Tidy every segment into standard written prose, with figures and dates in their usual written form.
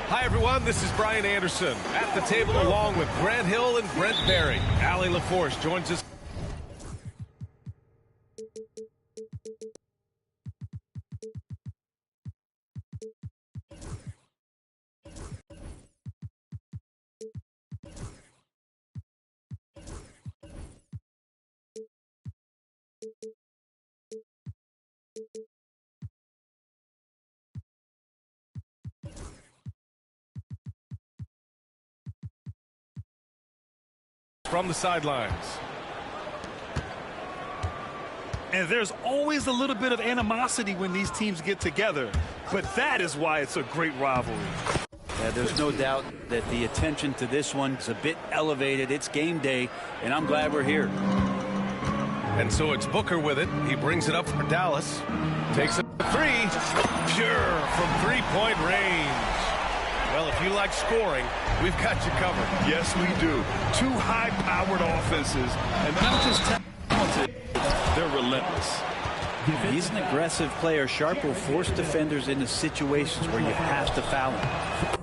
Hi, everyone. This is Brian Anderson at the table along with Grant Hill and Brent Barry. Allie LaForce joins us. From the sidelines. And there's always a little bit of animosity when these teams get together, but that is why it's a great rivalry. Yeah, there's no doubt that the attention to this one is a bit elevated. It's game day, and I'm glad we're here. And so it's Booker with it. He brings it up for Dallas. Takes a three. Pure from three-point range. Well, if you like scoring, we've got you covered. Yes, we do. Two high-powered offenses, and not just talented, they're relentless. He's an aggressive player. Sharp will force defenders into situations where you have to foul him.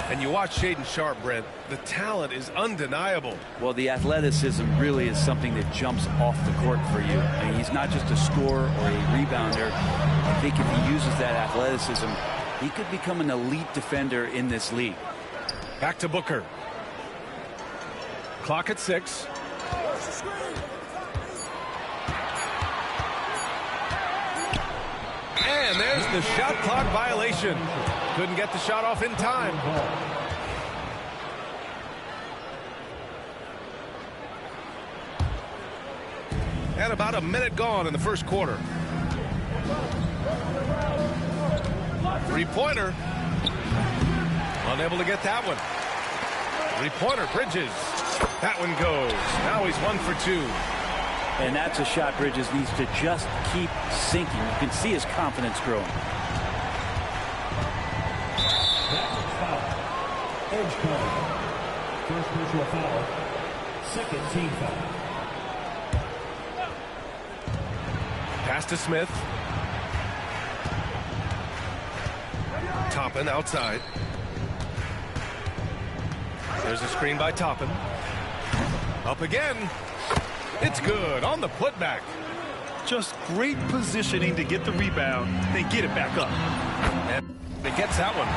And you watch Shaedon Sharpe, Brent, the talent is undeniable. Well, the athleticism really is something that jumps off the court for you. I mean, he's not just a scorer or a rebounder. I think if he uses that athleticism, he could become an elite defender in this league. Back to Booker. Clock at 6. And there's the shot clock violation. Couldn't get the shot off in time. And about a minute gone in the first quarter. Three-pointer. Unable to get that one. Three-pointer, Bridges. That one goes. Now he's 1 for 2. And that's a shot Bridges needs to just keep sinking. You can see his confidence growing. Edge code. First personal foul. Second team foul. Pass to Smith. Toppin outside. There's a screen by Toppin. Up again. It's good on the putback. Just great positioning to get the rebound, then get it back up. And it gets that one.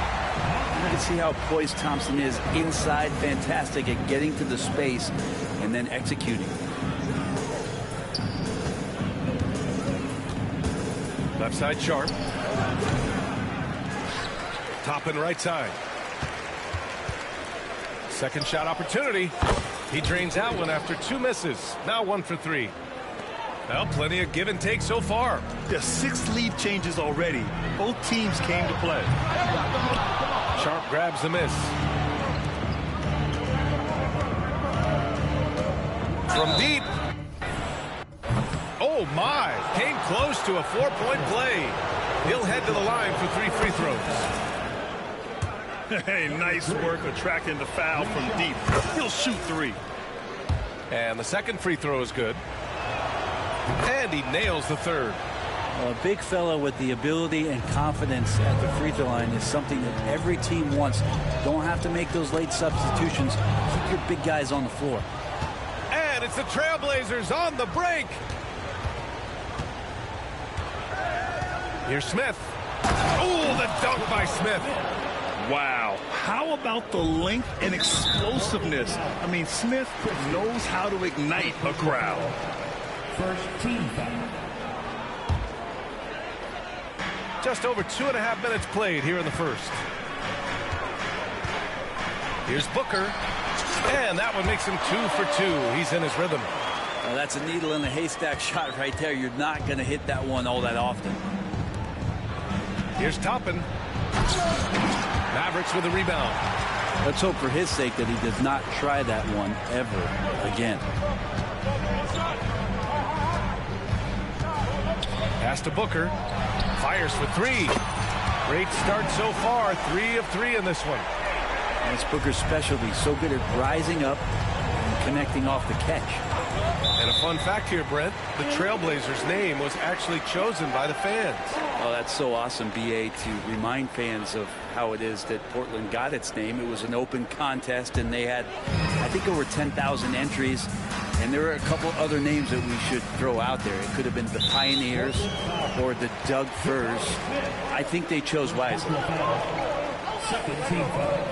You can see how poised Thompson is inside. Fantastic at getting to the space and then executing. Left side Sharpe. Toppin right side. Second shot opportunity. He drains that one after 2 misses. Now 1 for 3. Well, plenty of give and take so far. There's 6 lead changes already. Both teams came to play. Sharp grabs the miss. From deep. Oh, my. Came close to a 4-point play. He'll head to the line for 3 free throws. Hey, nice work attracting the foul from deep. He'll shoot 3. And the second free throw is good. And he nails the third. A big fella with the ability and confidence at the free throw line is something that every team wants. Don't have to make those late substitutions. Keep your big guys on the floor. And it's the Trailblazers on the break. Here's Smith. Oh, the dunk by Smith. Wow. How about the length and explosiveness? I mean, Smith knows how to ignite a crowd. First team foul. Just over 2.5 minutes played here in the first. Here's Booker. And that one makes him 2 for 2. He's in his rhythm. Well, that's a needle in a haystack shot right there. You're not going to hit that one all that often. Here's Toppin. Mavericks with a rebound. Let's hope for his sake that he does not try that one ever again. Pass to Booker. Fires for 3. Great start so far. 3 of 3 in this one. That's Booker's specialty. So good at rising up and connecting off the catch. And a fun fact here, Brent. The Trailblazers' name was actually chosen by the fans. Oh, that's so awesome, BA, to remind fans of how it is that Portland got its name. It was an open contest, and they had, I think, over 10,000 entries. And there are a couple other names that we should throw out there. It could have been the Pioneers or the Doug Furs. I think they chose wisely. Second team foul.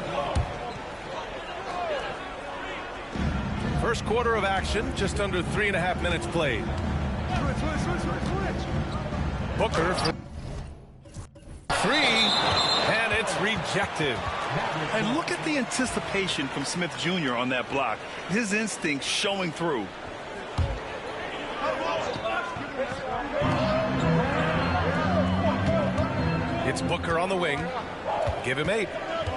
First quarter of action, just under 3.5 minutes played. Booker for 3, and it's rejected. And look at the anticipation from Smith Jr. on that block. His instincts showing through. It's Booker on the wing. Give him 8.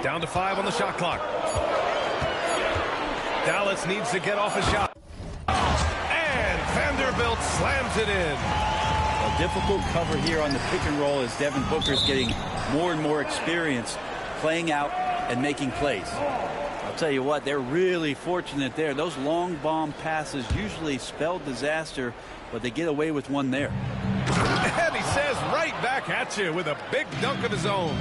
Down to 5 on the shot clock. Dallas needs to get off a shot. And Vanderbilt slams it in. A difficult cover here on the pick and roll as Devin Booker's getting more and more experience playing out and making plays. I'll tell you what, they're really fortunate there. Those long bomb passes usually spell disaster, but they get away with one there. And he says right back at you with a big dunk of his own.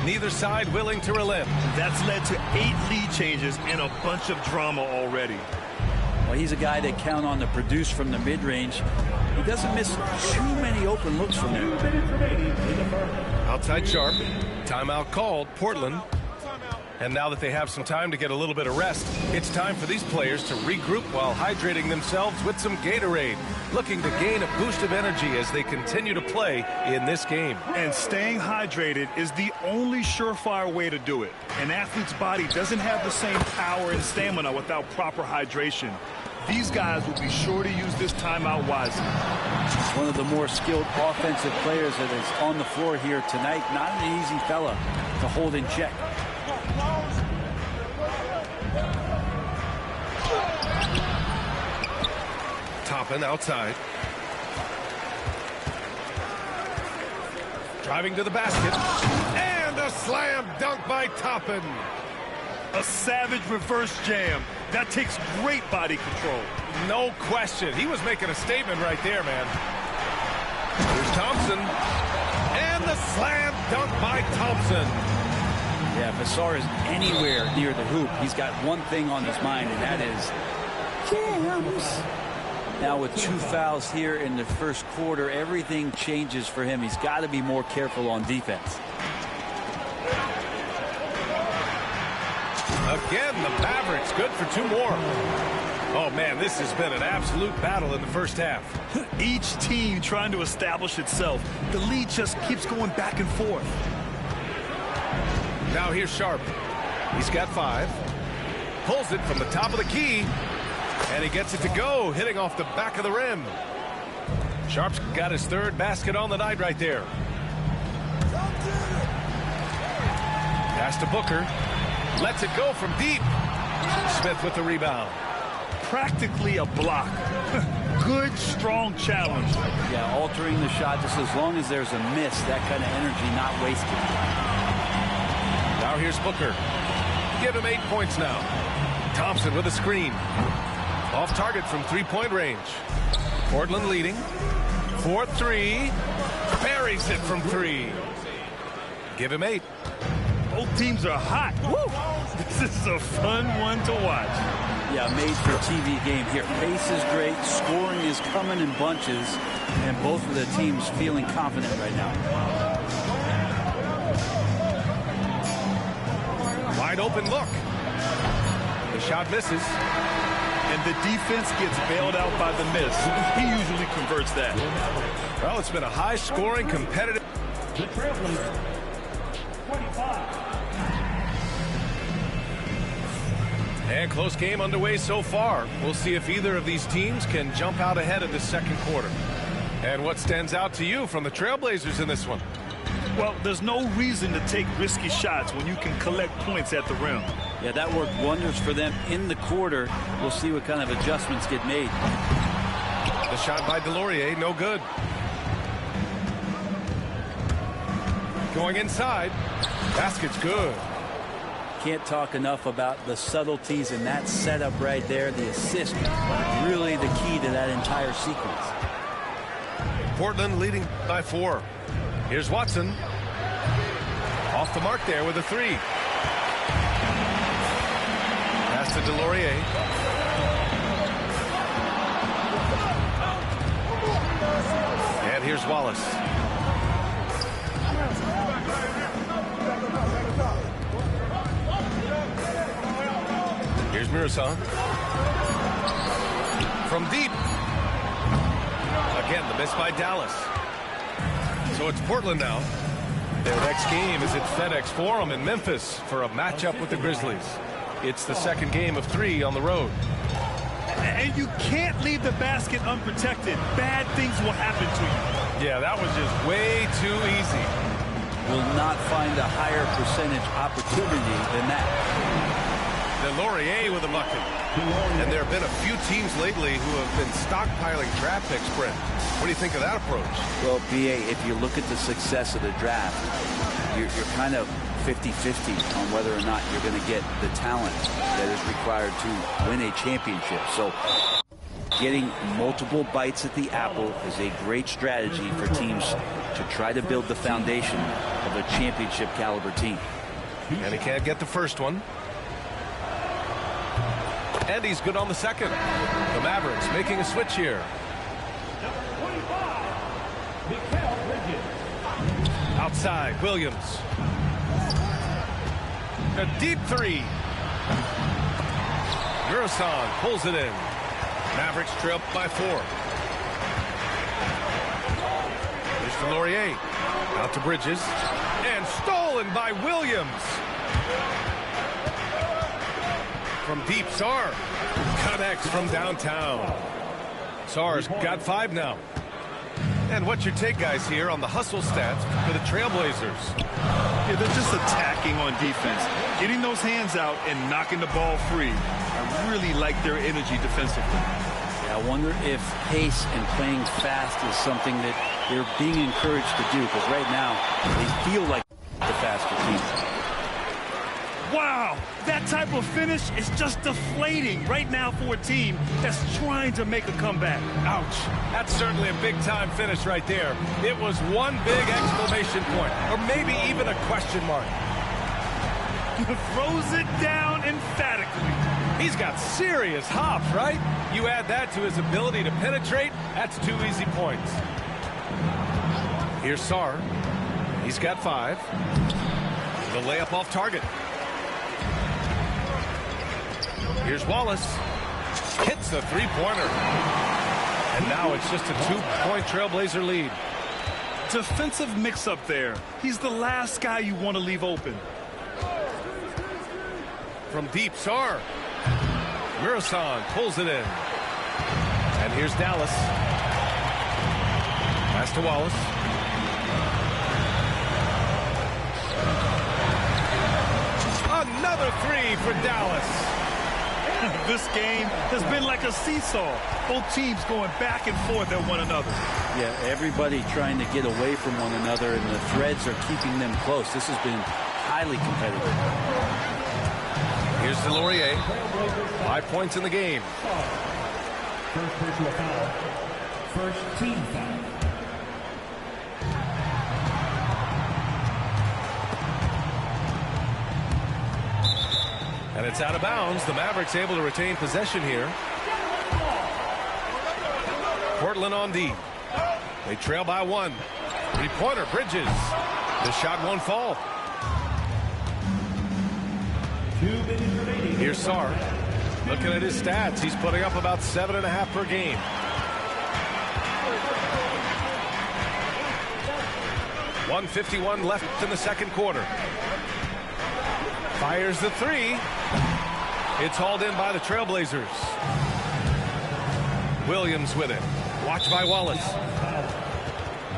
Neither side willing to relent. That's led to 8 lead changes and a bunch of drama already. Well, he's a guy that count on to produce from the mid-range. He doesn't miss too many open looks from there. Outside Sharp. Timeout called. Portland. And now that they have some time to get a little bit of rest, it's time for these players to regroup while hydrating themselves with some Gatorade, looking to gain a boost of energy as they continue to play in this game. And staying hydrated is the only surefire way to do it. An athlete's body doesn't have the same power and stamina without proper hydration. These guys will be sure to use this timeout wisely. One of the more skilled offensive players that is on the floor here tonight. Not an easy fella to hold in check. Toppin outside. Driving to the basket. And a slam dunk by Toppin. A savage reverse jam. That takes great body control. No question. He was making a statement right there, man. Here's Thompson. And the slam dunk by Thompson. Yeah, if Vassar is anywhere near the hoop, he's got one thing on his mind, and that is jams. Now with 2 fouls here in the first quarter, everything changes for him. He's got to be more careful on defense. Again, the Mavericks good for 2 more. Oh, man, this has been an absolute battle in the first half. Each team trying to establish itself. The lead just keeps going back and forth. Now here's Sharp. He's got 5. Pulls it from the top of the key. And he gets it to go, hitting off the back of the rim. Sharp's got his 3rd basket on the night right there. Pass to Booker. Lets it go from deep. Smith with the rebound. Practically a block. Good, strong challenge. Yeah, altering the shot just as long as there's a miss. That kind of energy not wasted. Now here's Booker. Give him 8 points now. Thompson with a screen. Off target from three-point range. Portland leading. 4-3. Buries it from 3. Give him 8. Both teams are hot. Woo! This is a fun one to watch. Yeah, made for TV game here. Pace is great. Scoring is coming in bunches. And both of the teams feeling confident right now. Wide open look. The shot misses. And the defense gets bailed out by the miss. He usually converts that. Well, it's been a high-scoring, competitive. The Trailblazers, 25. And close game underway so far. We'll see if either of these teams can jump out ahead of the second quarter. And what stands out to you from the Trailblazers in this one? Well, there's no reason to take risky shots when you can collect points at the rim. Yeah, that worked wonders for them in the quarter. We'll see what kind of adjustments get made. The shot by Delorier, no good. Going inside. Basket's good. Can't talk enough about the subtleties in that setup right there. The assist, really the key to that entire sequence. Portland leading by 4. Here's Watson. Off the mark there with a 3. Pass to Delorier. And here's Wallace. Here's Mirasan. From deep. Again, the miss by Dallas. So it's Portland now. Their next game is at FedEx Forum in Memphis for a matchup with the Grizzlies. It's the second game of 3 on the road. And you can't leave the basket unprotected. Bad things will happen to you. Yeah, that was just way too easy. Will not find a higher percentage opportunity than that. Delorier with a bucket. And there have been a few teams lately who have been stockpiling draft picks, Brent. What do you think of that approach? Well, B.A., if you look at the success of the draft, you're kind of 50-50 on whether or not you're going to get the talent that is required to win a championship. So getting multiple bites at the apple is a great strategy for teams to try to build the foundation of a championship caliber team. And he can't get the first one. And he's good on the second. The Mavericks making a switch here. Outside, Williams. A deep 3. Mirasan pulls it in. Mavericks trail by 4. Here's Delorier. Out to Bridges. And stolen by Williams. From deep, Sarr connects from downtown. Sarr's got 5 now. And what's your take, guys, here on the hustle stats for the Trailblazers? Yeah, they're just attacking on defense, getting those hands out and knocking the ball free. I really like their energy defensively. Yeah, I wonder if pace and playing fast is something that they're being encouraged to do, because right now they feel like the faster team. Wow, that type of finish is just deflating right now for a team that's trying to make a comeback. Ouch. That's certainly a big-time finish right there. It was one big exclamation point, or maybe even a question mark. Throws it down emphatically. He's got serious hops, right? You add that to his ability to penetrate, that's 2 easy points. Here's Sarr. He's got 5. The layup off target. Here's Wallace. Hits the 3-pointer. And now it's just a 2-point Trailblazer lead. Defensive mix-up there. He's the last guy you want to leave open. From deep, Sarr. Mirasan pulls it in. And here's Dallas. Pass to Wallace. Another three for Dallas. This game has been like a seesaw. Both teams going back and forth at one another. Yeah, everybody trying to get away from one another, and the threads are keeping them close. This has been highly competitive. Here's DeLaurier. 5 points in the game. First personal foul. First team foul. And it's out of bounds. The Mavericks able to retain possession here. Portland on D. They trail by 1. Three-pointer, Bridges. The shot won't fall. 2 minutes remaining. Here's Sarr. Looking at his stats, he's putting up about 7.5 per game. .151 left in the second quarter. Fires the three. It's hauled in by the Trailblazers. Williams with it. Watched by Wallace.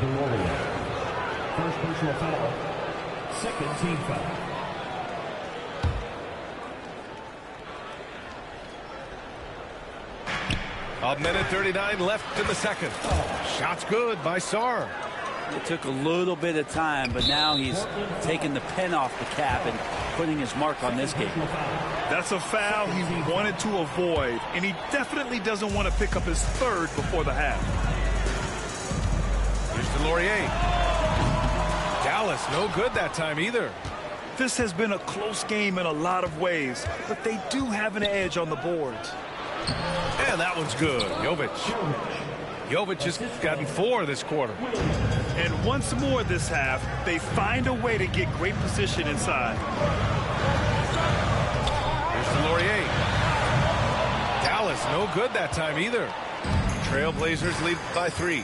DeLaurier. First personal foul. Second team foul. A minute 39 left in the second. Shot's good by Sarr. It took a little bit of time, but now he's taking the pen off the cap and putting his mark on this game. That's a foul he wanted to avoid, and he definitely doesn't want to pick up his third before the half. Here's DeLaurier. Dallas, no good that time either. This has been a close game in a lot of ways, but they do have an edge on the boards. And that one's good. Jovic has gotten 4 this quarter. And once more this half, they find a way to get great position inside. Here's DeLaurier. Dallas, no good that time either. Trailblazers lead by 3.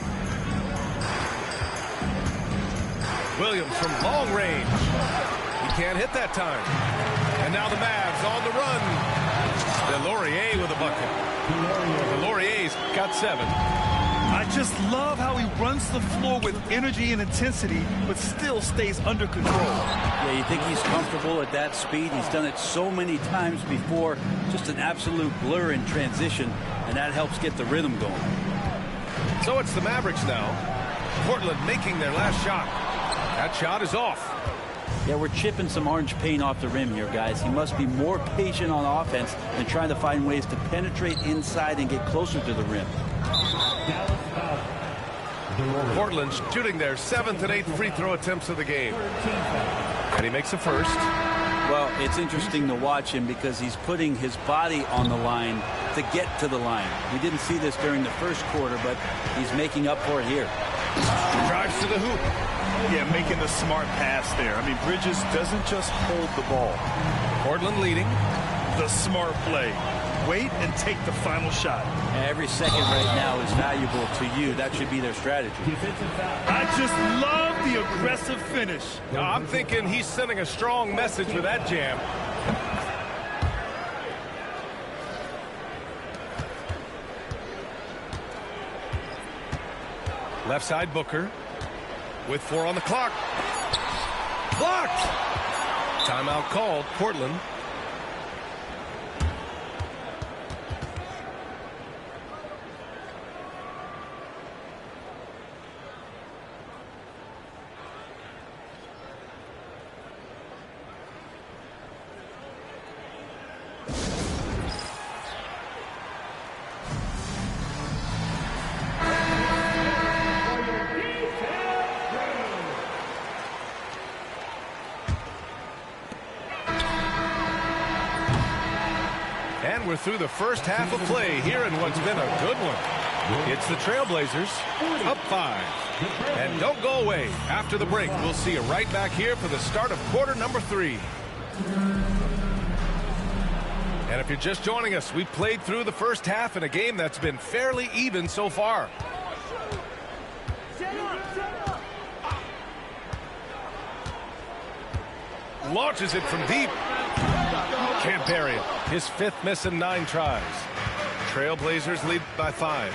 Williams from long range. He can't hit that time. And now the Mavs on the run. DeLaurier with a bucket. DeLaurier's got 7. I just love how he runs the floor with energy and intensity, but still stays under control. Yeah, you think he's comfortable at that speed. He's done it so many times before. Just an absolute blur in transition, and that helps get the rhythm going. So it's the Mavericks now. Portland making their last shot. That shot is off. Yeah, we're chipping some orange paint off the rim here, guys. He must be more patient on offense and trying to find ways to penetrate inside and get closer to the rim. Portland shooting their 7th and 8th free throw attempts of the game. And he makes the first. Well, it's interesting to watch him because he's putting his body on the line to get to the line. We didn't see this during the first quarter, but he's making up for it here. Drives to the hoop. Yeah, making the smart pass there. I mean, Bridges doesn't just hold the ball. Portland leading. The smart play. Wait and take the final shot. Every second right now is valuable to you. That should be their strategy. I just love the aggressive finish. I'm thinking he's sending a strong message with that jam. Left side Booker with 4 on the clock. Blocked. Timeout called. Portland. And we're through the first half of play here in what's been a good one. It's the Trailblazers up 5. And don't go away. After the break, we'll see you right back here for the start of quarter number 3. And if you're just joining us, we've played through the first half in a game that's been fairly even so far. Launches it from deep. Can't bury it. His 5th miss in 9 tries. Trailblazers lead by 5.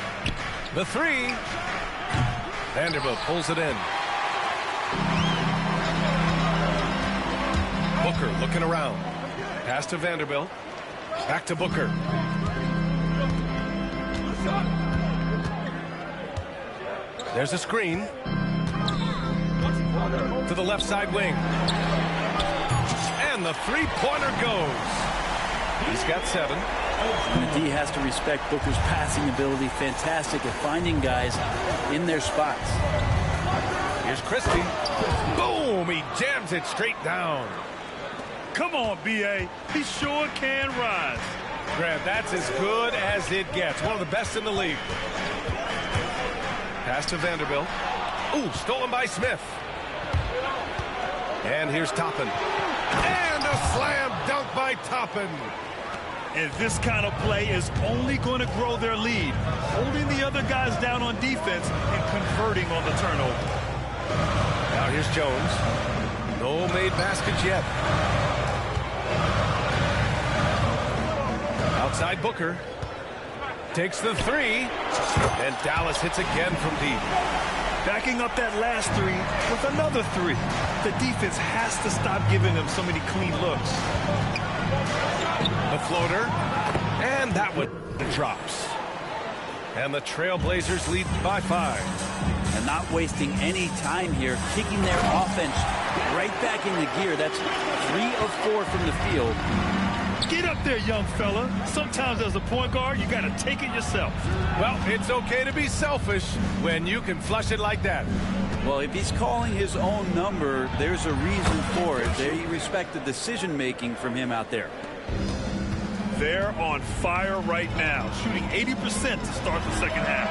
The 3. Vanderbilt pulls it in. Booker looking around. Pass to Vanderbilt. Back to Booker. There's a screen. To the left side wing. And the three-pointer goes. He's got 7. And the D has to respect Booker's passing ability. Fantastic at finding guys in their spots. Here's Christie. Boom! He jams it straight down. Come on, B.A. He sure can rise. Grant, that's as good as it gets. One of the best in the league. Pass to Vanderbilt. Ooh, stolen by Smith. And here's Toppin. And a slam dunk by Toppin. And this kind of play is only going to grow their lead, holding the other guys down on defense and converting on the turnover. Now here's Jones. No made baskets yet. Outside Booker. Takes the 3. And Dallas hits again from deep. Backing up that last 3 with another 3. The defense has to stop giving them so many clean looks. The floater. And that one drops. And the Trailblazers lead by 5. And not wasting any time here, kicking their offense right back into gear. That's 3 of 4 from the field. Get up there, young fella. Sometimes as a point guard, you got to take it yourself. Well, it's okay to be selfish when you can flush it like that. Well, if he's calling his own number, there's a reason for it. They respect the decision-making from him out there. They're on fire right now, shooting 80% to start the second half.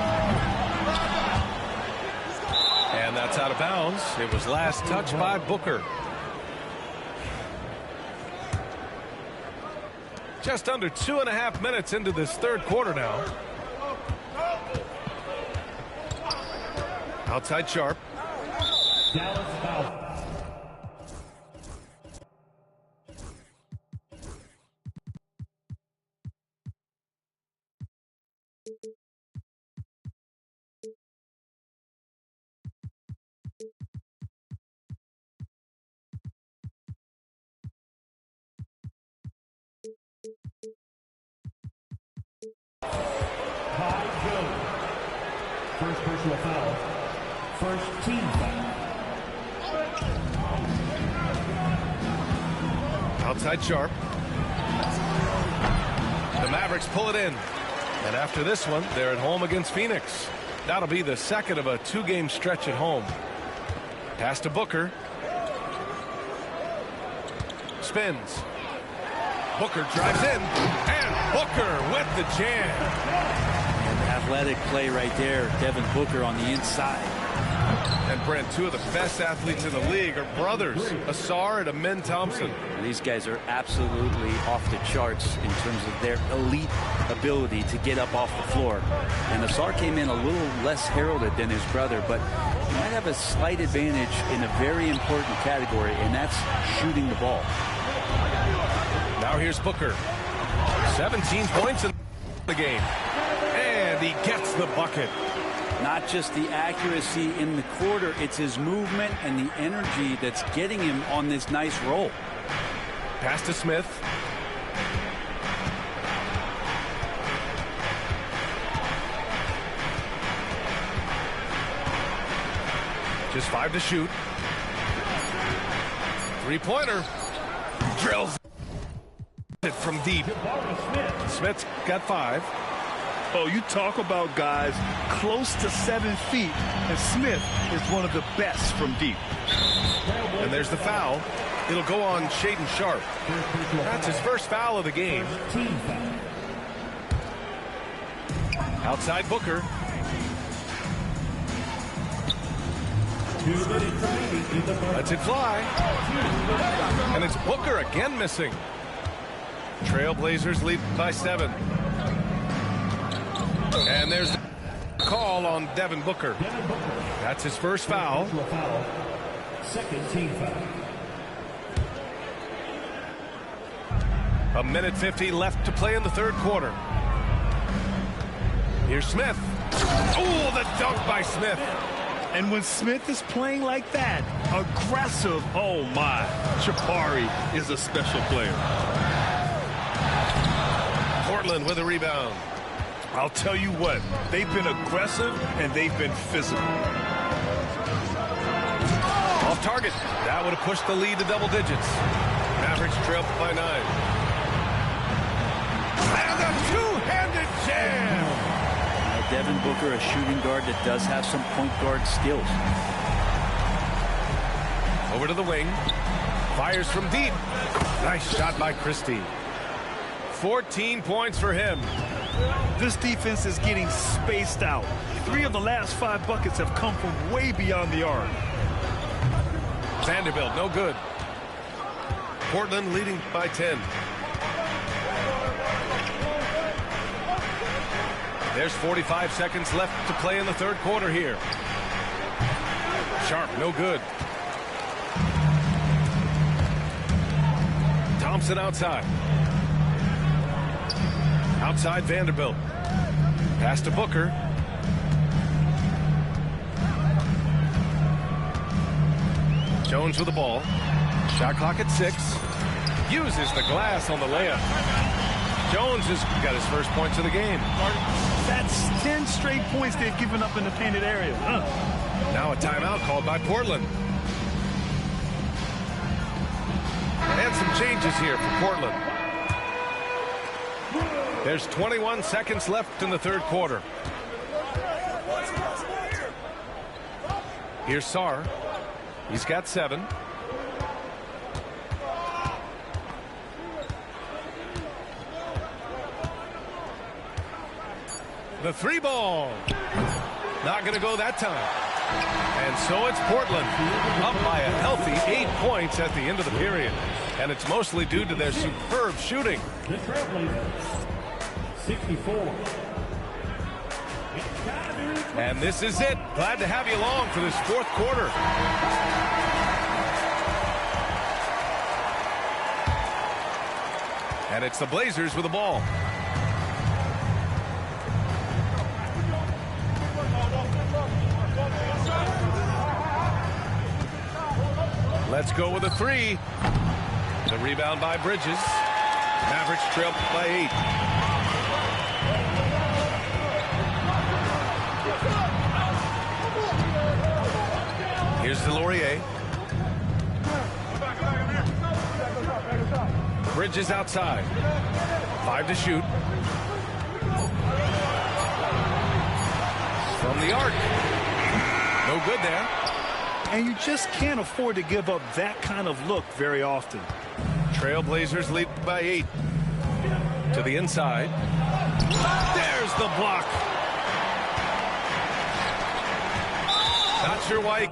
And that's out of bounds. It was last touched by Booker. Just under 2.5 minutes into this third quarter now. Outside Sharp. Dallas foul. First personal foul. First team foul. Outside Sharp. The Mavericks pull it in. And after this one, they're at home against Phoenix. That'll be the second of a 2-game stretch at home. Pass to Booker. Spins. Booker drives in. And Booker with the jam. Athletic play right there. Devin Booker on the inside. And Brent, 2 of the best athletes in the league are brothers, Asar and Amin Thompson. These guys are absolutely off the charts in terms of their elite ability to get up off the floor. And Asar came in a little less heralded than his brother, but he might have a slight advantage in a very important category, and that's shooting the ball. Now here's Booker. 17 points in the game. And he gets the bucket. Not just the accuracy in the quarter, it's his movement and the energy that's getting him on this nice roll. Pass to Smith. Just 5 to shoot. 3-pointer. Drills it from deep. Smith's got 5. Oh, you talk about guys close to 7 feet, and Smith is one of the best from deep. And there's the foul. It'll go on Shaedon Sharp. That's his first foul of the game. Outside Booker. Lets it fly. And it's Booker again missing. Trailblazers lead by 7. And there's the call on Devin Booker. That's his first foul. Second team foul. 1:50 left to play in the third quarter. Here's Smith. Oh, the dunk by Smith. And when Smith is playing like that, aggressive, oh my, Chapari is a special player. Portland with a rebound. I'll tell you what, they've been aggressive and they've been physical. Off target. That would have pushed the lead to double digits. Mavericks trail by 9. And a two-handed jam. Devin Booker, a shooting guard that does have some point guard skills. Over to the wing. Fires from deep. Nice shot by Christie. 14 points for him. This defense is getting spaced out. 3 of the last 5 buckets have come from way beyond the arc. Vanderbilt, no good. Portland leading by 10. There's 45 seconds left to play in the third quarter here. Sharp, no good. Thompson outside. Outside Vanderbilt. Pass to Booker. Jones with the ball. Shot clock at 6. Uses the glass on the layup. Jones has got his first points of the game. That's 10 straight points they've given up in the painted area. Now a timeout called by Portland. And some changes here for Portland. There's 21 seconds left in the third quarter. Here's Sarr. He's got 7. The 3 ball. Not going to go that time. And so it's Portland up by a healthy 8 points at the end of the period. And it's mostly due to their superb shooting. The Trailblazers, 64. And this is it. Glad to have you along for this fourth quarter. And it's the Blazers with the ball. Let's go with a 3. The rebound by Bridges. Mavericks trail by 8. Here's DeLaurier. Bridges outside. 5 to shoot. From the arc. No good there. And you just can't afford to give up that kind of look very often. Trailblazers lead by 8. To the inside. There's the block. Not sure why he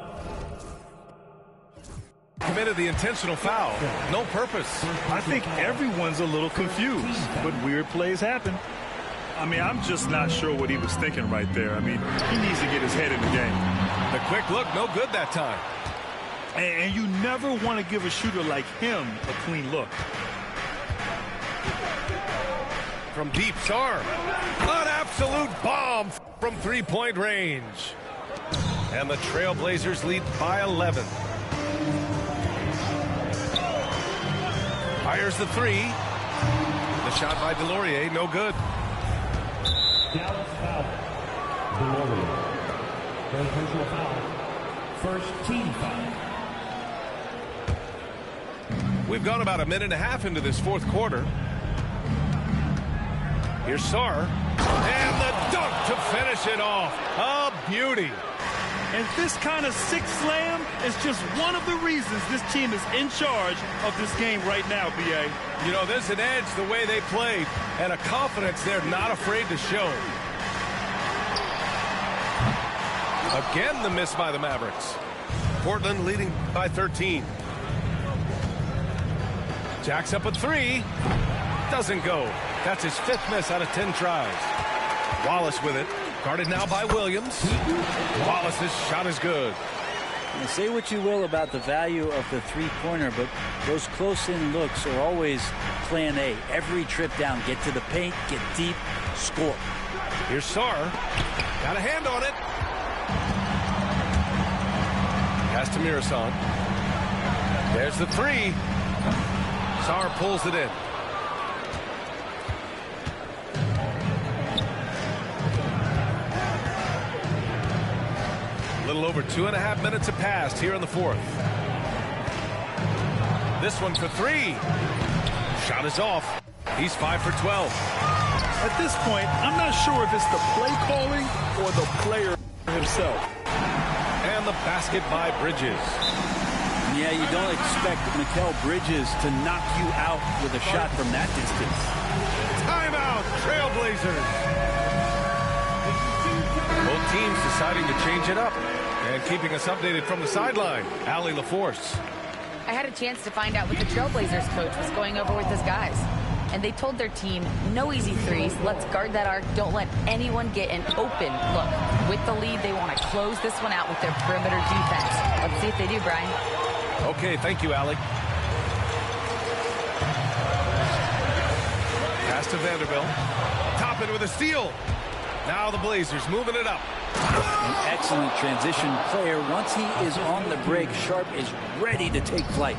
committed the intentional foul. No purpose. I think everyone's a little confused, but weird plays happen. I mean, I'm just not sure what he was thinking right there. I mean, he needs to get his head in the game. The quick look, no good that time. And you never want to give a shooter like him a clean look. From deep, Sarr. An absolute bomb from three-point range. And the Trailblazers lead by 11. Fires the 3. The shot by DeLaurier, no good. Dallas foul. DeLaurier. First personal foul. First team foul. We've gone about a minute and a half into this fourth quarter. Here's Sarr. And the dunk to finish it off. A beauty. And this kind of six slam is just one of the reasons this team is in charge of this game right now, B.A. You know, there's an edge the way they played and a confidence they're not afraid to show. Again, the miss by the Mavericks. Portland leading by 13. Jacks up a 3. Doesn't go. That's his 5th miss out of 10 tries. Wallace with it. Guarded now by Williams. Wallace's shot is good. Now, say what you will about the value of the three-pointer, but those close-in looks are always plan A. Every trip down, get to the paint, get deep, score. Here's Sarr. Got a hand on it. Pass to Mirasan. There's the 3. Sarr pulls it in. little over 2.5 minutes have passed here in the fourth. This one for three. Shot is off. He's 5 for 12. At this point, I'm not sure if it's the play calling or the player himself. And the basket by Bridges. Yeah, you don't expect Mikal Bridges to knock you out with a shot from that distance. Timeout, Trailblazers. Both teams deciding to change it up. And keeping us updated from the sideline, Allie LaForce. I had a chance to find out what the Trailblazers coach was going over with his guys. And they told their team, no easy threes. Let's guard that arc. Don't let anyone get an open look. With the lead, they want to close this one out with their perimeter defense. Let's see if they do, Brian. Okay, thank you, Allie. Pass to Vanderbilt. Toppin with a steal. Now the Blazers moving it up. An excellent transition player. Once he is on the break, Sharp is ready to take flight.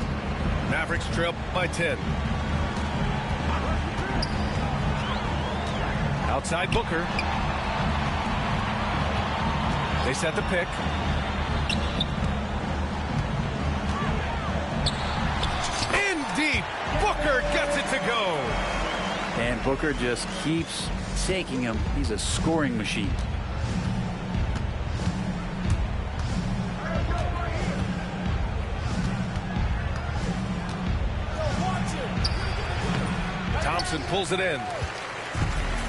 Mavericks trail by 10. Outside Booker. They set the pick. In deep. Booker gets it to go. And Booker just keeps taking him. He's a scoring machine. Thompson pulls it in.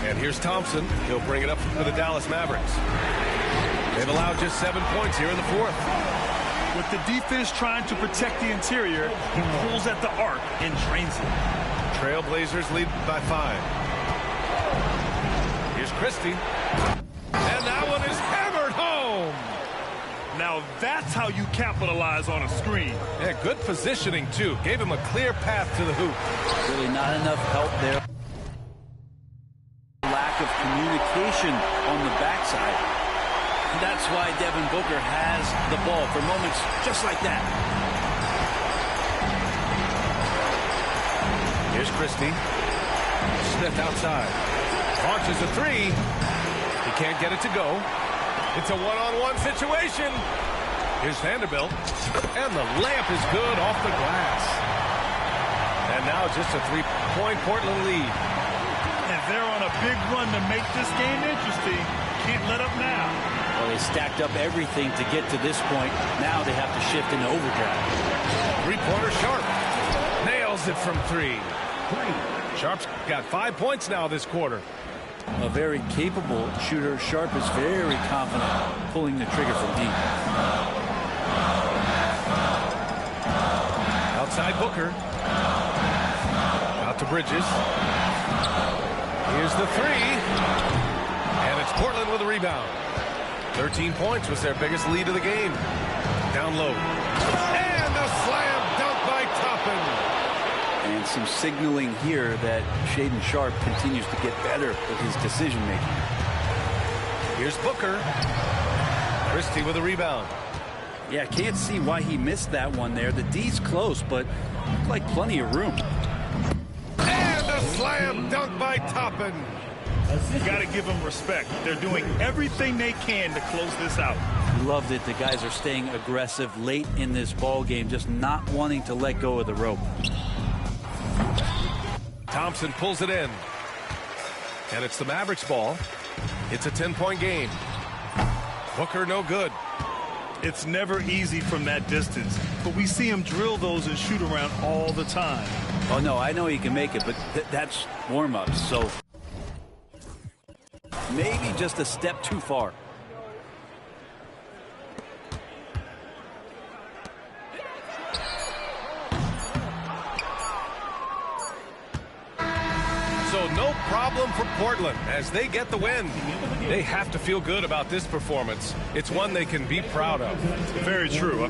And here's Thompson. He'll bring it up for the Dallas Mavericks. They've allowed just 7 points here in the fourth. With the defense trying to protect the interior, he pulls at the arc and drains it. Trailblazers lead by 5. Here's Christie. And that one is hammered home. Now that's how you capitalize on a screen. Yeah, good positioning, too. Gave him a clear path to the hoop. Really not enough help there. Lack of communication on the backside. That's why Devin Booker has the ball for moments just like that. Here's Christie. Smith outside. Launches a three. He can't get it to go. It's a one-on-one situation. Here's Vanderbilt. And the layup is good off the glass. And now just a 3-point Portland lead. And they're on a big run to make this game interesting. Can't let up now. Well, they stacked up everything to get to this point. Now they have to shift into overdrive. Three-pointer Sharp. Nails it from 3. Sharp's got 5 points now this quarter. A very capable shooter. Sharp is very confident pulling the trigger from deep. Outside Booker. Out to Bridges. Here's the 3. And it's Portland with a rebound. 13 points was their biggest lead of the game. Down low. And a slam dunk by Toppin. And some signaling here that Shaedon Sharp continues to get better with his decision-making. Here's Booker. Christie with a rebound. Yeah, can't see why he missed that one there. The D's close, but looked like plenty of room. And a slam dunk by Toppin. You got to give them respect. They're doing everything they can to close this out. Loved it. The guys are staying aggressive late in this ball game, just not wanting to let go of the rope. Thompson pulls it in. And it's the Mavericks ball. It's a 10-point game. Booker no good. It's never easy from that distance, but we see him drill those and shoot around all the time. Oh, no, I know he can make it, but that's warm-ups, so maybe just a step too far. So no problem for Portland as they get the win. They have to feel good about this performance. It's one they can be proud of. Very true.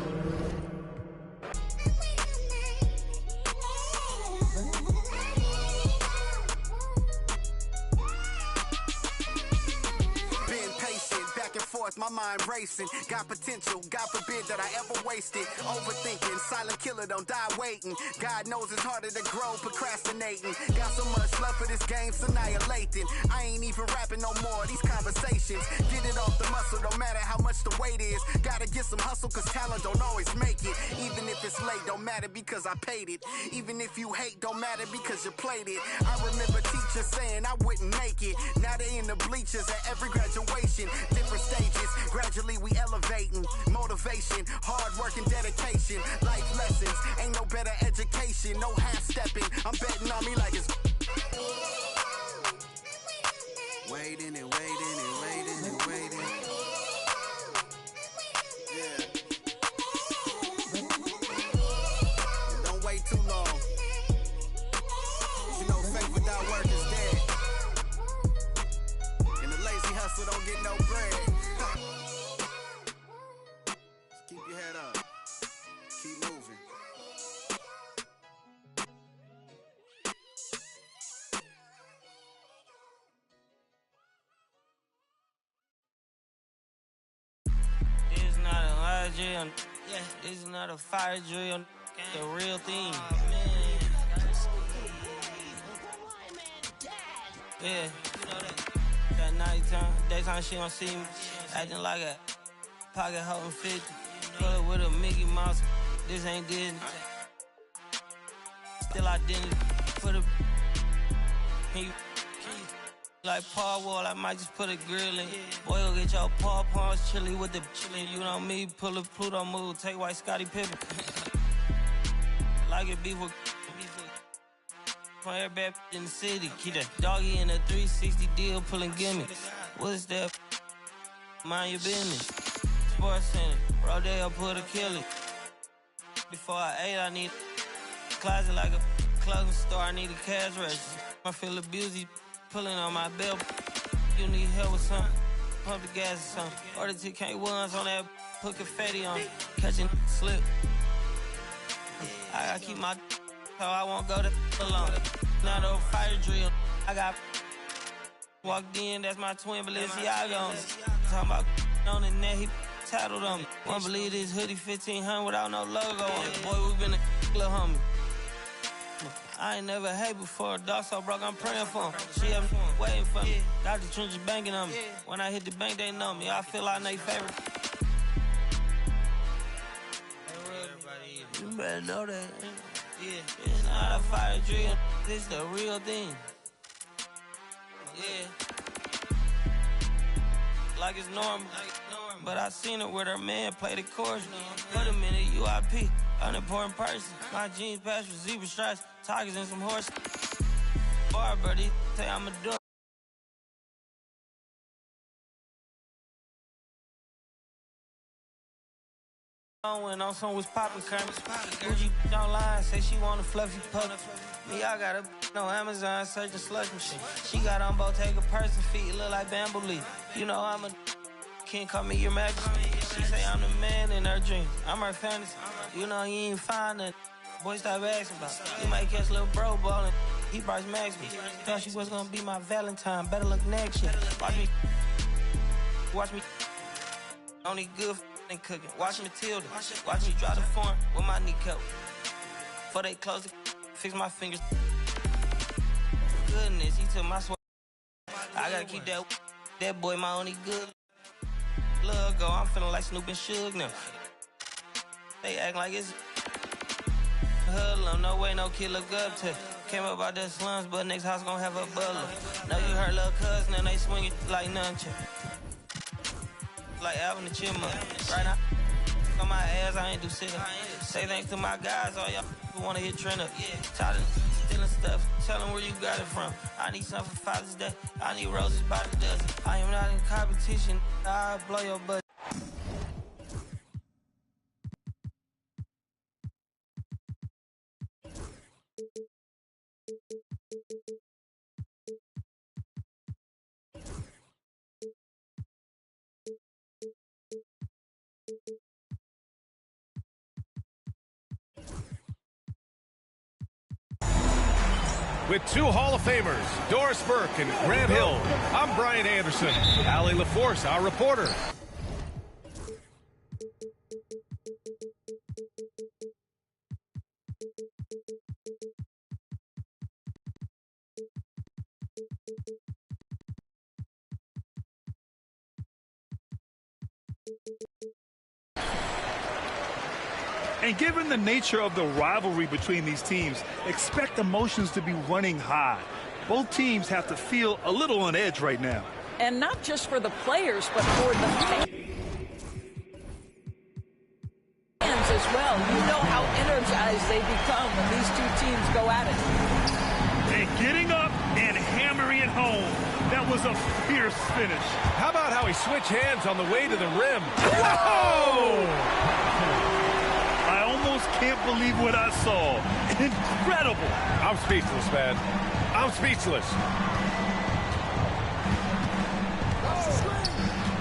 Been patient, back and forth, my mind racing. Got potential, God forbid that I ever waste it. Overthinking, silent killer, don't die waiting. God knows it's harder to grow, procrastinating. Got so much love for this game, it's annihilating. I ain't even rapping no more, these conversations. Get it off the muscle, no matter how much the weight is. Gotta get some hustle, cause talent don't always make it. Even if it's late, don't matter because I paid it. Even if you hate, don't matter because you played it. I remember teachers saying I wouldn't make it. Now they in the bleachers at every graduation. Different stages, gradually we elevating. Motivation, hard work and dedication. Life lessons, ain't no better education. No half-stepping, I'm betting on me like it's waiting and waiting and waiting and waiting. Yeah. Don't wait too long. You know, faith without work is dead. And the lazy hustle don't get no bread. Just keep your head up. Keep moving. This not a lie drill. Yeah. This is not a fire drill. The real thing. Yeah, you know that nighttime, daytime she don't see me, acting like a pocket holding 50. Pull up with a Mickey Mouse, this ain't Disney. Still identity for the like Paul Wall, I might just put a grill in. Boy, you'll get your paw paws chili with the chili. You know me, pull a Pluto move, take white Scottie Pippen. Like it beef with from every bad in the city. Keep that doggy in a 360 deal, pulling gimmicks. What's that? Mind your business. Sports Center, Rodeo put a kill it. Before I ate, I need a closet like a clothing store. I need a cash register. I feel abused, pulling on my belt. You need help with something? Pump the gas or something. Order 2K1s on that, put confetti on it. Catching slip. I gotta keep my so I won't go to alone. Now the fire drill, I got walked in, that's my twin Balenciaga on it. Talking about on the net, he tattled on me. Won't believe this hoodie 1500 without no logo on it. Boy, we been a little homie. I ain't never hate before, dog so broke, I'm praying for him. She up waiting for me. Got the trenches banking on me. When I hit the bank, they know me. I feel like they favorite. You better know that. Yeah, it's not a fire drill. This the real thing. Yeah. Like it's normal. But I seen her with her man play the chorus. Put him in a UIP, unimportant person. My jeans patch with zebra stripes, tigers and some horses. Bar birdie, say I'm a dog. When on some was poppin' Kermit. Gucci online, say she want a fluffy pup. Me, I got a no Amazon searching slush machine. She got on Bottega person feet, look like bamboo leaf. You know I'm a can't call me your majesty. She say I'm the man in her dreams. I'm her fantasy. You know you ain't find nothing. Boy, stop asking about it. You might catch little bro ballin'. He Bryce Maxby. Thought she was gonna be my Valentine. Better look next year. Watch me. Only good and cooking. Watch Matilda. Watch me drive the form with my kneecap. Before they close it, fix my fingers. Goodness, he took my sweat. I gotta keep that boy my only good. Love go, I'm feeling like Snoop and Suge now. They act like it's hoodlum, no way, no kid look up to. Came up out the slums, but next house gon' have a butler. Know you heard little cousin and they swing it like nunchuck. Like Alvin the Chipmunk. Right now, on my ass, I ain't do shit. Say thanks to my guys, all y'all who wanna hit trend up. Tired of stealing stuff, tell them where you got it from. I need something for Father's Day, I need roses by the dozen. I am not in competition, I'll blow your butt. With two Hall of Famers, Doris Burke and Grant Hill, I'm Brian Anderson. Allie LaForce, our reporter. And given the nature of the rivalry between these teams, expect emotions to be running high. Both teams have to feel a little on edge right now. And not just for the players, but for the fans as well. You know how energized they become when these two teams go at it. And getting up and hammering it home. That was a fierce finish. How about how he switched hands on the way to the rim? Whoa! I almost can't believe what I saw. Incredible. I'm speechless, man. I'm speechless.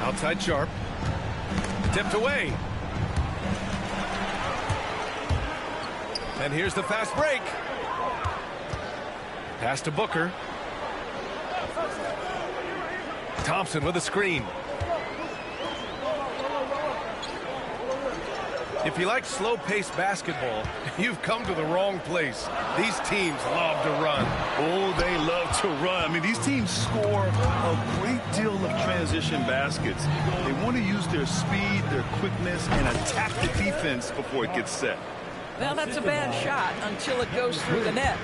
Outside Sharp. Tipped away. And here's the fast break. Pass to Booker. Thompson with a screen. If you like slow-paced basketball, you've come to the wrong place. These teams love to run. Oh, they love to run. I mean, these teams score a great deal of transition baskets. They want to use their speed, their quickness, and attack the defense before it gets set. Well, that's a bad shot until it goes through the net.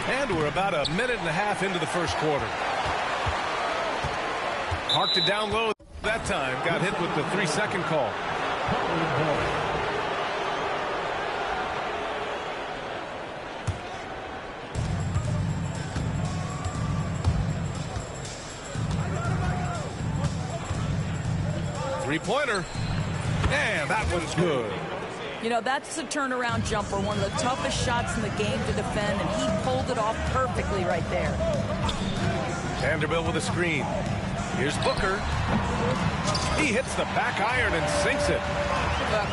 And we're about a minute and a half into the first quarter. Parked it down low that time. Got hit with the 3-second call. Three-pointer. And that one's good. You know, that's the turnaround jumper, one of the toughest shots in the game to defend, and he pulled it off perfectly right there. Vanderbilt with a screen. Here's Booker. He hits the back iron and sinks it.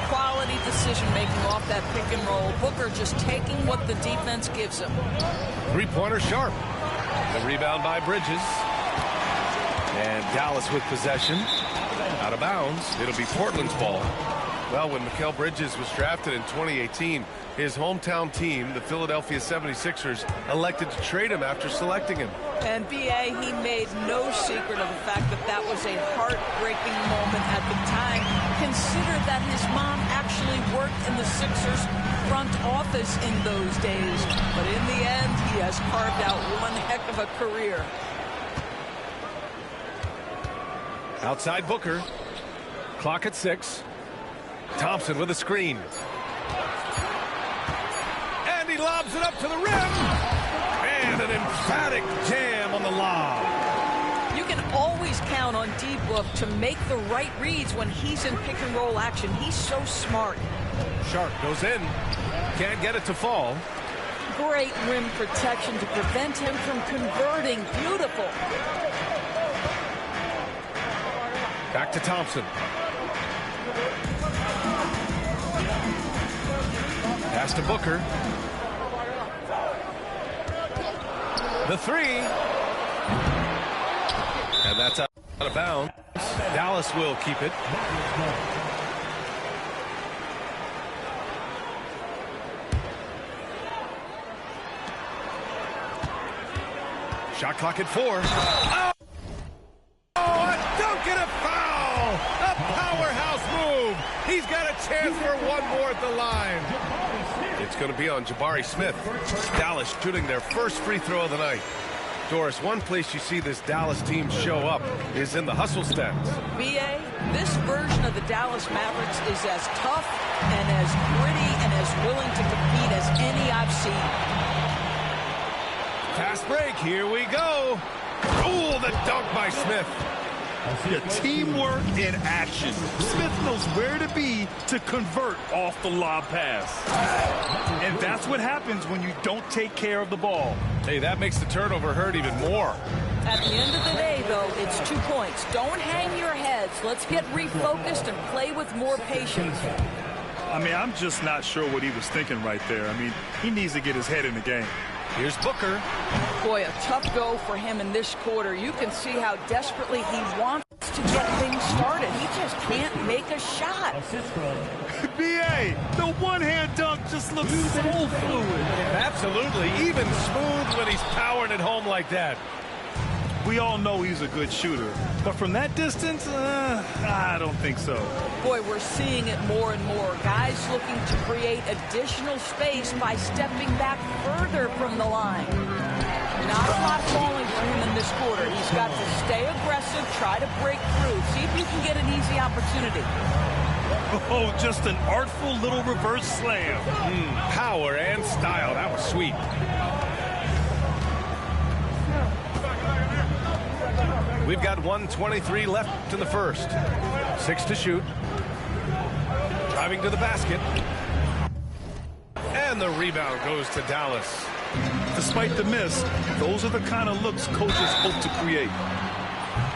Quality decision-making off that pick and roll. Booker just taking what the defense gives him. Three-pointer Sharp. The rebound by Bridges. And Dallas with possession. Out of bounds. It'll be Portland's ball. Well, when Mikal Bridges was drafted in 2018, his hometown team, the Philadelphia 76ers, elected to trade him after selecting him. And B.A., he made no secret of the fact that that was a heartbreaking moment at the time. Consider that his mom actually worked in the Sixers front office in those days. But in the end, he has carved out one heck of a career. Outside Booker. Clock at 6. Thompson with a screen. And he lobs it up to the rim. And an emphatic jam on the lob. You can always count on D-Book to make the right reads when he's in pick-and-roll action. He's so smart. Sharp goes in. Can't get it to fall. Great rim protection to prevent him from converting. Beautiful. Back to Thompson. Pass to Booker. The three. And that's out of bounds. Dallas will keep it. Shot clock at 4. Oh! A dunk and a foul! A powerhouse move! He's got a chance for one more at the line. It's going to be on Jabari Smith. Dallas shooting their first free throw of the night. Doris, one place you see this Dallas team show up is in the hustle stats. B.A., this version of the Dallas Mavericks is as tough and as gritty and as willing to compete as any I've seen. Fast break, here we go. Oh, the dunk by Smith. The teamwork in action. Smith knows where to be to convert off the lob pass. And that's what happens when you don't take care of the ball. Hey, that makes the turnover hurt even more. At the end of the day, though, it's 2 points. Don't hang your heads. Let's get refocused and play with more patience. I mean, I'm just not sure what he was thinking right there. I mean, he needs to get his head in the game. Here's Booker. Boy, a tough go for him in this quarter. You can see how desperately he wants to get things started. He just can't make a shot. B.A., the one-hand dunk just looks so fluid. Absolutely. Even smooth when he's powering it home like that. We all know he's a good shooter. But from that distance, I don't think so. Boy, we're seeing it more and more. Guys looking to create additional space by stepping back further from the line. Not a lot falling for him in this quarter. He's got to stay aggressive, try to break through, see if you can get an easy opportunity. Oh, just an artful little reverse slam. Power and style. That was sweet. We've got 1:23 left in the first. 6 to shoot. Driving to the basket. And the rebound goes to Dallas. Despite the miss, those are the kind of looks coaches hope to create.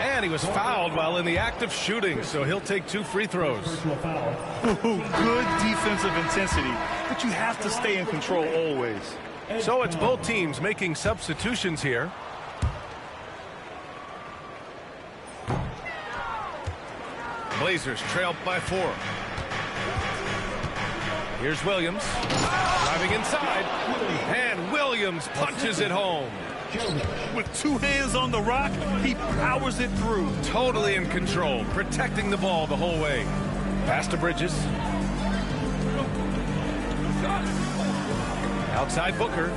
And he was fouled while in the act of shooting, so he'll take 2 free throws. Good defensive intensity, but you have to stay in control always. So it's both teams making substitutions here. Blazers trail by 4. Here's Williams. Driving inside. And Williams punches it home. With 2 hands on the rock, he powers it through. Totally in control, protecting the ball the whole way. Pass to Bridges. Outside Booker.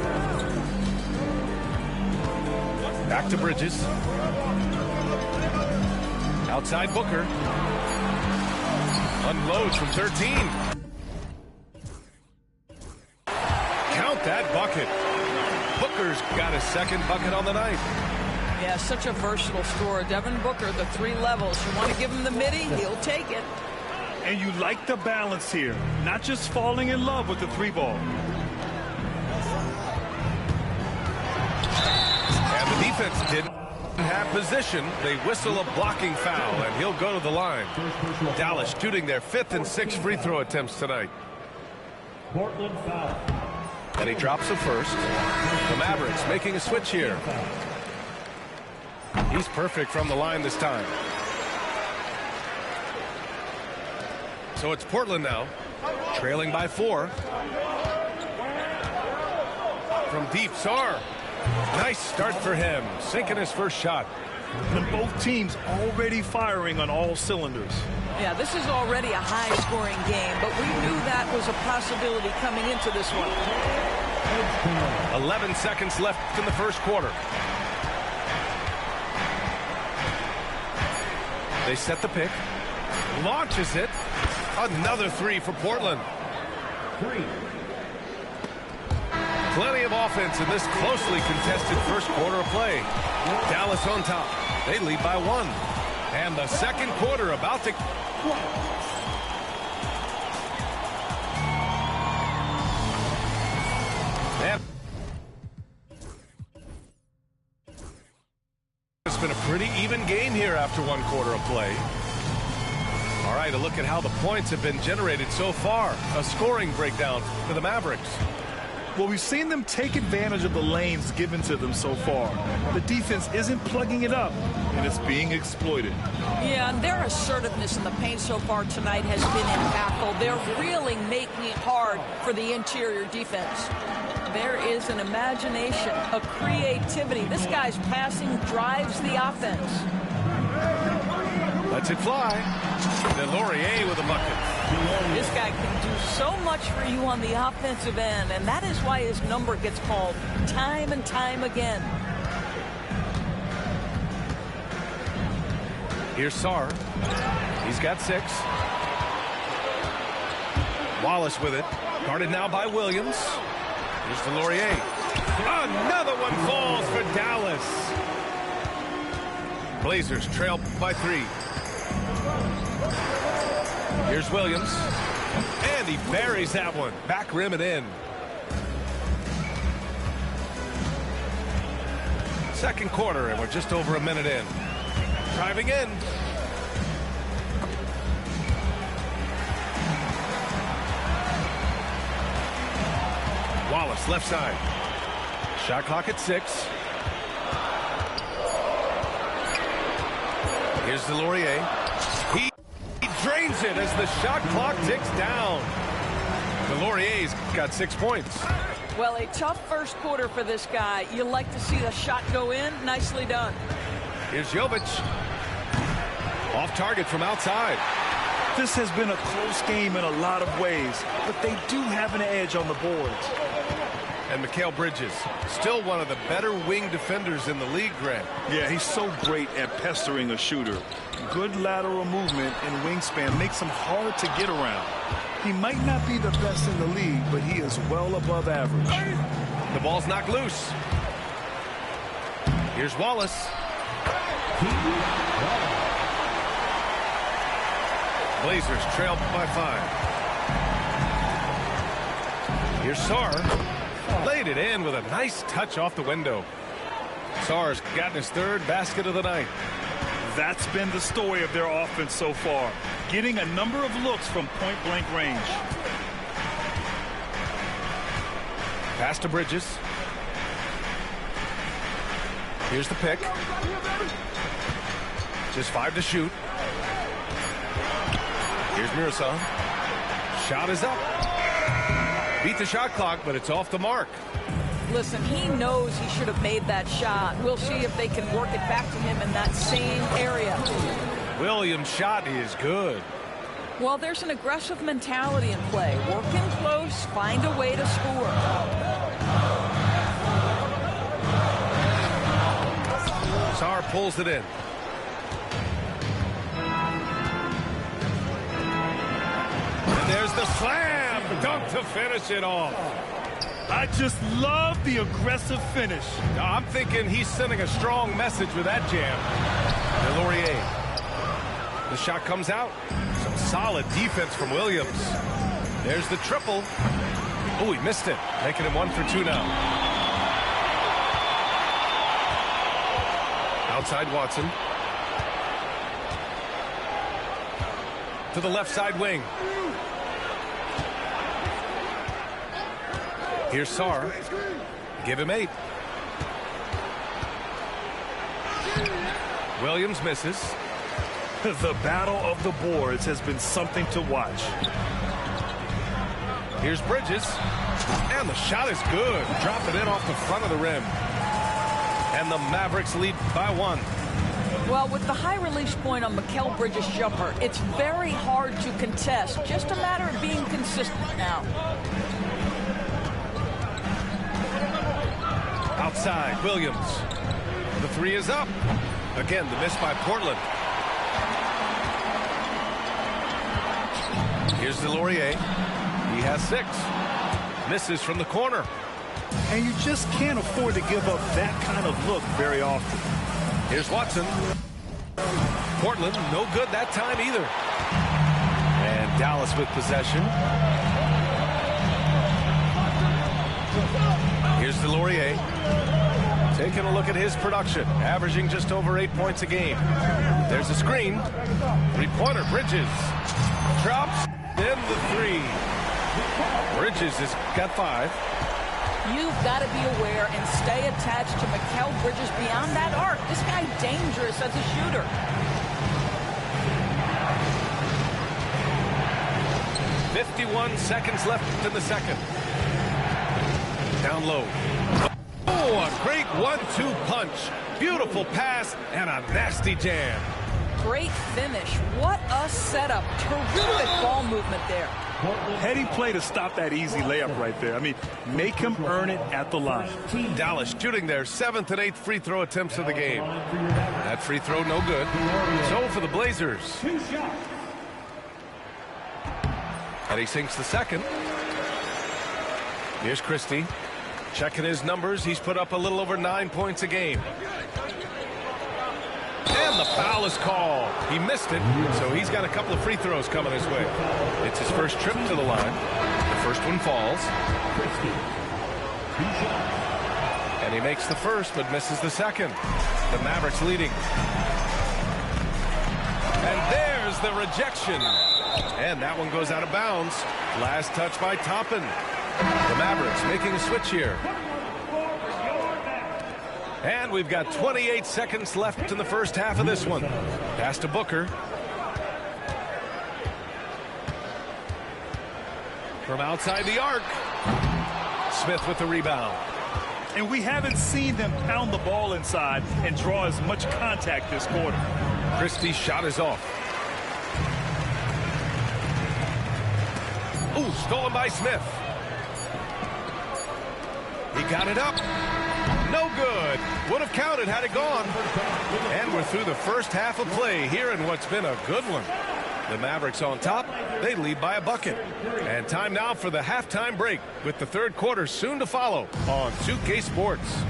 Back to Bridges. Outside Booker. Unloads from 13. Count that bucket. Booker's got his second bucket on the night. Yeah, such a versatile scorer. Devin Booker, the 3 levels. You want to give him the midi, he'll take it. And you like the balance here, not just falling in love with the 3 ball. And the defense didn't have position. They whistle a blocking foul, and he'll go to the line. Dallas shooting their 5th and 6th free throw attempts tonight. Portland foul. And he drops the first. The Mavericks making a switch here. He's perfect from the line this time. So it's Portland now, trailing by 4. From deep, Sarr. Nice start for him, sinking his first shot. And both teams already firing on all cylinders. Yeah, this is already a high-scoring game, but we knew that was a possibility coming into this one. 11 seconds left in the first quarter. They set the pick. Launches it. Another 3 for Portland. 3. Plenty of offense in this closely contested first quarter of play. Dallas on top. They lead by 1. And the second quarter about to... And it's been a pretty even game here after 1 quarter of play. All right, a look at how the points have been generated so far. A scoring breakdown for the Mavericks. Well, we've seen them take advantage of the lanes given to them so far. The defense isn't plugging it up, and it's being exploited. Yeah, and their assertiveness in the paint so far tonight has been impactful. They're really making it hard for the interior defense. There is an imagination, a creativity. This guy's passing drives the offense. Lets it fly. Delorier with a bucket. This guy can do so much for you on the offensive end, and that is why his number gets called time and time again. Here's Sarr. He's got 6. Wallace with it. Guarded now by Williams. Here's Delorier. Another one falls for Dallas. Blazers trail by 3. Here's Williams. And he buries that one. Back rim and in. Second quarter, and we're just over a minute in. Driving in. Wallace, left side. Shot clock at 6. Here's Delorier. He drains it as the shot clock ticks down. Delorier's got 6 points. Well, a tough first quarter for this guy. You like to see the shot go in. Nicely done. Here's Jovic. Off target from outside. This has been a close game in a lot of ways, but they do have an edge on the boards. And Mikal Bridges, still one of the better wing defenders in the league, Grant. Yeah, he's so great at pestering a shooter. Good lateral movement and wingspan makes him hard to get around. He might not be the best in the league, but he is well above average. The ball's knocked loose. Here's Wallace. Blazers trail by 5. Here's Sarr. Laid it in with a nice touch off the window. Sarr's gotten his third basket of the night. That's been the story of their offense so far. Getting a number of looks from point-blank range. Pass to Bridges. Here's the pick. Just 5 to shoot. Here's Miroslav. Shot is up. Beat the shot clock, but it's off the mark. Listen, he knows he should have made that shot. We'll see if they can work it back to him in that same area. Williams' shot is good. Well, there's an aggressive mentality in play. Work in close, find a way to score. Sarr pulls it in. And there's the slam dunk to finish it off. I just love the aggressive finish. I'm thinking he's sending a strong message with that jam. Delorier. The shot comes out. Some solid defense from Williams. There's the triple. Oh, he missed it. Making him 1 for 2 now. Outside Watson. To the left side wing. Here's Sarr. Give him 8. Williams misses. The battle of the boards has been something to watch. Here's Bridges. And the shot is good. Drop it in off the front of the rim. And the Mavericks lead by 1. Well, with the high release point on Mikal Bridges' jumper, it's very hard to contest. Just a matter of being consistent now. Outside, Williams. The 3 is up. Again, the miss by Portland. Here's Delorier. He has 6. Misses from the corner. And you just can't afford to give up that kind of look very often. Here's Watson. Portland, no good that time either. And Dallas with possession. Here's Delorier. Taking a look at his production, averaging just over 8 points a game. There's a screen. 3-pointer, Bridges. Drops in the 3. Bridges has got 5. You've got to be aware and stay attached to Mikal Bridges beyond that arc. This guy's dangerous as a shooter. .51 seconds left in the second. Down low. Oh, a great 1-2 punch. Beautiful pass and a nasty jam. Great finish. What a setup. Terrific ball movement there. Heady play to stop that easy layup right there. I mean, make him earn it at the line. Dallas shooting their 7th and 8th free throw attempts of the game. That free throw no good. So for the Blazers. And he sinks the second. Here's Christie. Checking his numbers. He's put up a little over 9 points a game. And the foul is called. He missed it, so he's got a couple of free throws coming his way. It's his first trip to the line. The first one falls. And he makes the first, but misses the second. The Mavericks leading. And there's the rejection. And that one goes out of bounds. Last touch by Toppin. The Mavericks making a switch here. And we've got 28 seconds left in the first half of this one. Pass to Booker. From outside the arc. Smith with the rebound. and we haven't seen them pound the ball inside and draw as much contact this quarter. Christie's shot is off. Ooh, stolen by Smith. He got it up. No good. Would have counted had it gone. And we're through the first half of play here in what's been a good one. The Mavericks on top. They lead by a bucket. And time now for the halftime break with the third quarter soon to follow on 2K Sports.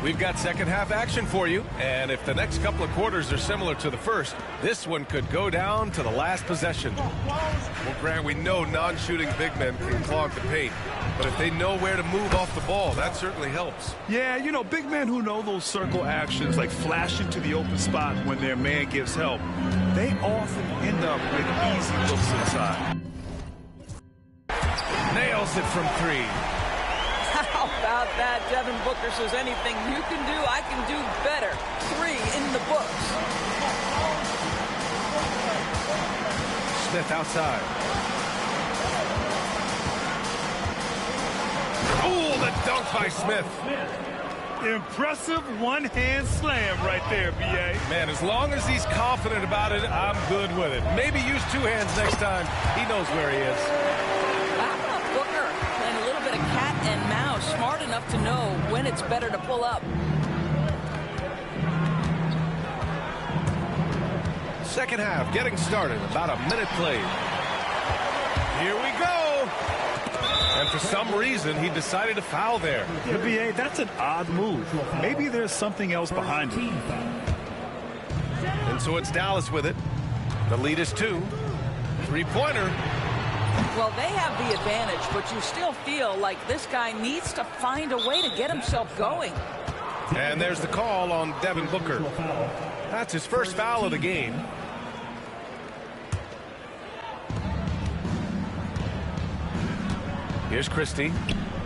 We've got second half action for you, and if the next couple of quarters are similar to the first, this one could go down to the last possession. Well, Grant, we know non-shooting big men can clog the paint, but if they know where to move off the ball, that certainly helps. Yeah, you know, big men who know those circle actions, like flashing to the open spot when their man gives help, they often end up with easy looks inside. Nails it from three. How about that? Devin Booker says anything you can do, I can do better. 3 in the books. Smith outside. Ooh, the dunk by Smith. Impressive one-hand slam right there, B.A. Man, as long as he's confident about it, I'm good with it. Maybe use 2 hands next time. He knows where he is. How about Booker playing a little bit of cat and mouse, smart enough to know when it's better to pull up. Second half getting started. About a minute played. Here we go. And for some reason, he decided to foul there. Yeah, B.A., that's an odd move. Maybe there's something else behind it. And so it's Dallas with it. The lead is 2. Three-pointer. Well, they have the advantage, but you still feel like this guy needs to find a way to get himself going. And there's the call on Devin Booker. That's his first foul of the game. Here's Christie.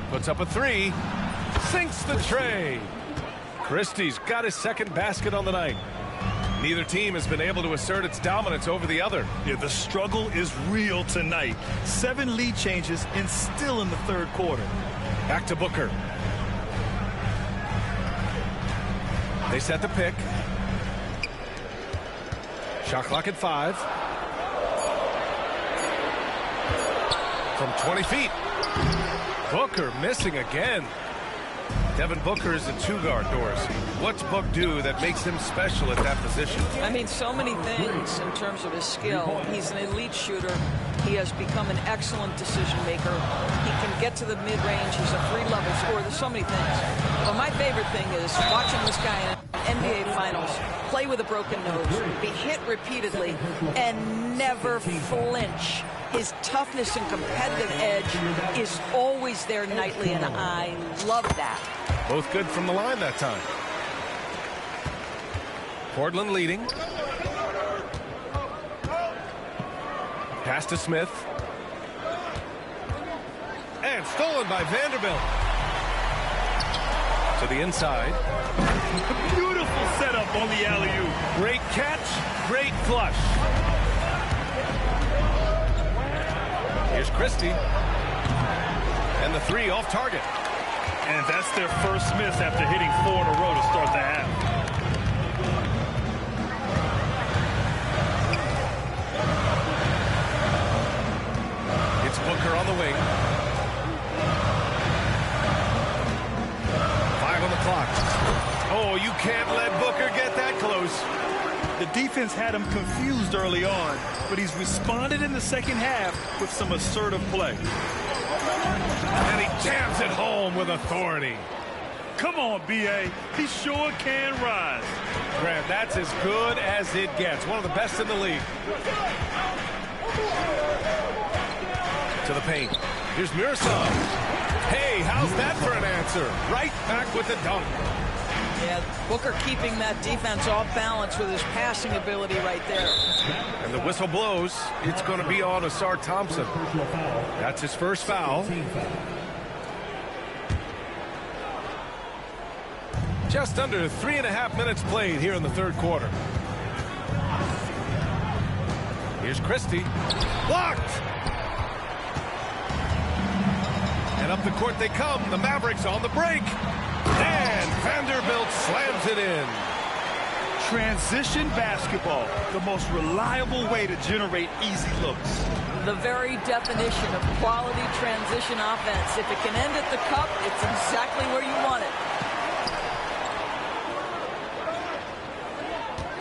Puts up a 3. Sinks the tray. Christie's got his second basket on the night. Neither team has been able to assert its dominance over the other. Yeah, the struggle is real tonight. 7 lead changes and still in the third quarter. Back to Booker. They set the pick. Shot clock at 5. From 20 feet. Booker missing again. Devin Booker is a 2-guard, Dorsey. What's Book do that makes him special at that position? I mean, so many things in terms of his skill. He's an elite shooter. He has become an excellent decision maker. He can get to the mid-range. He's a 3-level scorer. There's so many things. But my favorite thing is watching this guy in NBA Finals play with a broken nose, be hit repeatedly, and never flinch. His toughness and competitive edge is always there nightly, and I love that. Both good from the line that time. Portland leading. Pass to Smith. And stolen by Vanderbilt. To the inside. Beautiful setup on the alley-oop. Great catch, great flush. Here's Christie. And the 3 off target. And that's their first miss after hitting 4 in a row to start the half. It's Booker on the wing. 5 on the clock. Oh, you can't let Booker get that close. The defense had him confused early on, but he's responded in the second half with some assertive play. And he jams it home with authority. Come on, B.A. He sure can rise. Grant, that's as good as it gets. One of the best in the league. To the paint. Here's Miroslav. Hey, how's that for an answer? Right back with the dunk. Yeah, Booker keeping that defense off balance with his passing ability right there. And the whistle blows. It's going to be on Asar Thompson. That's his first foul. Just under 3.5 minutes played here in the third quarter. Here's Christie. Blocked! And up Up the court they come. The Mavericks on the break. And Vanderbilt slams it in. Transition basketball, the most reliable way to generate easy looks. The very definition of quality transition offense. If it can end at the cup, it's exactly where you want it.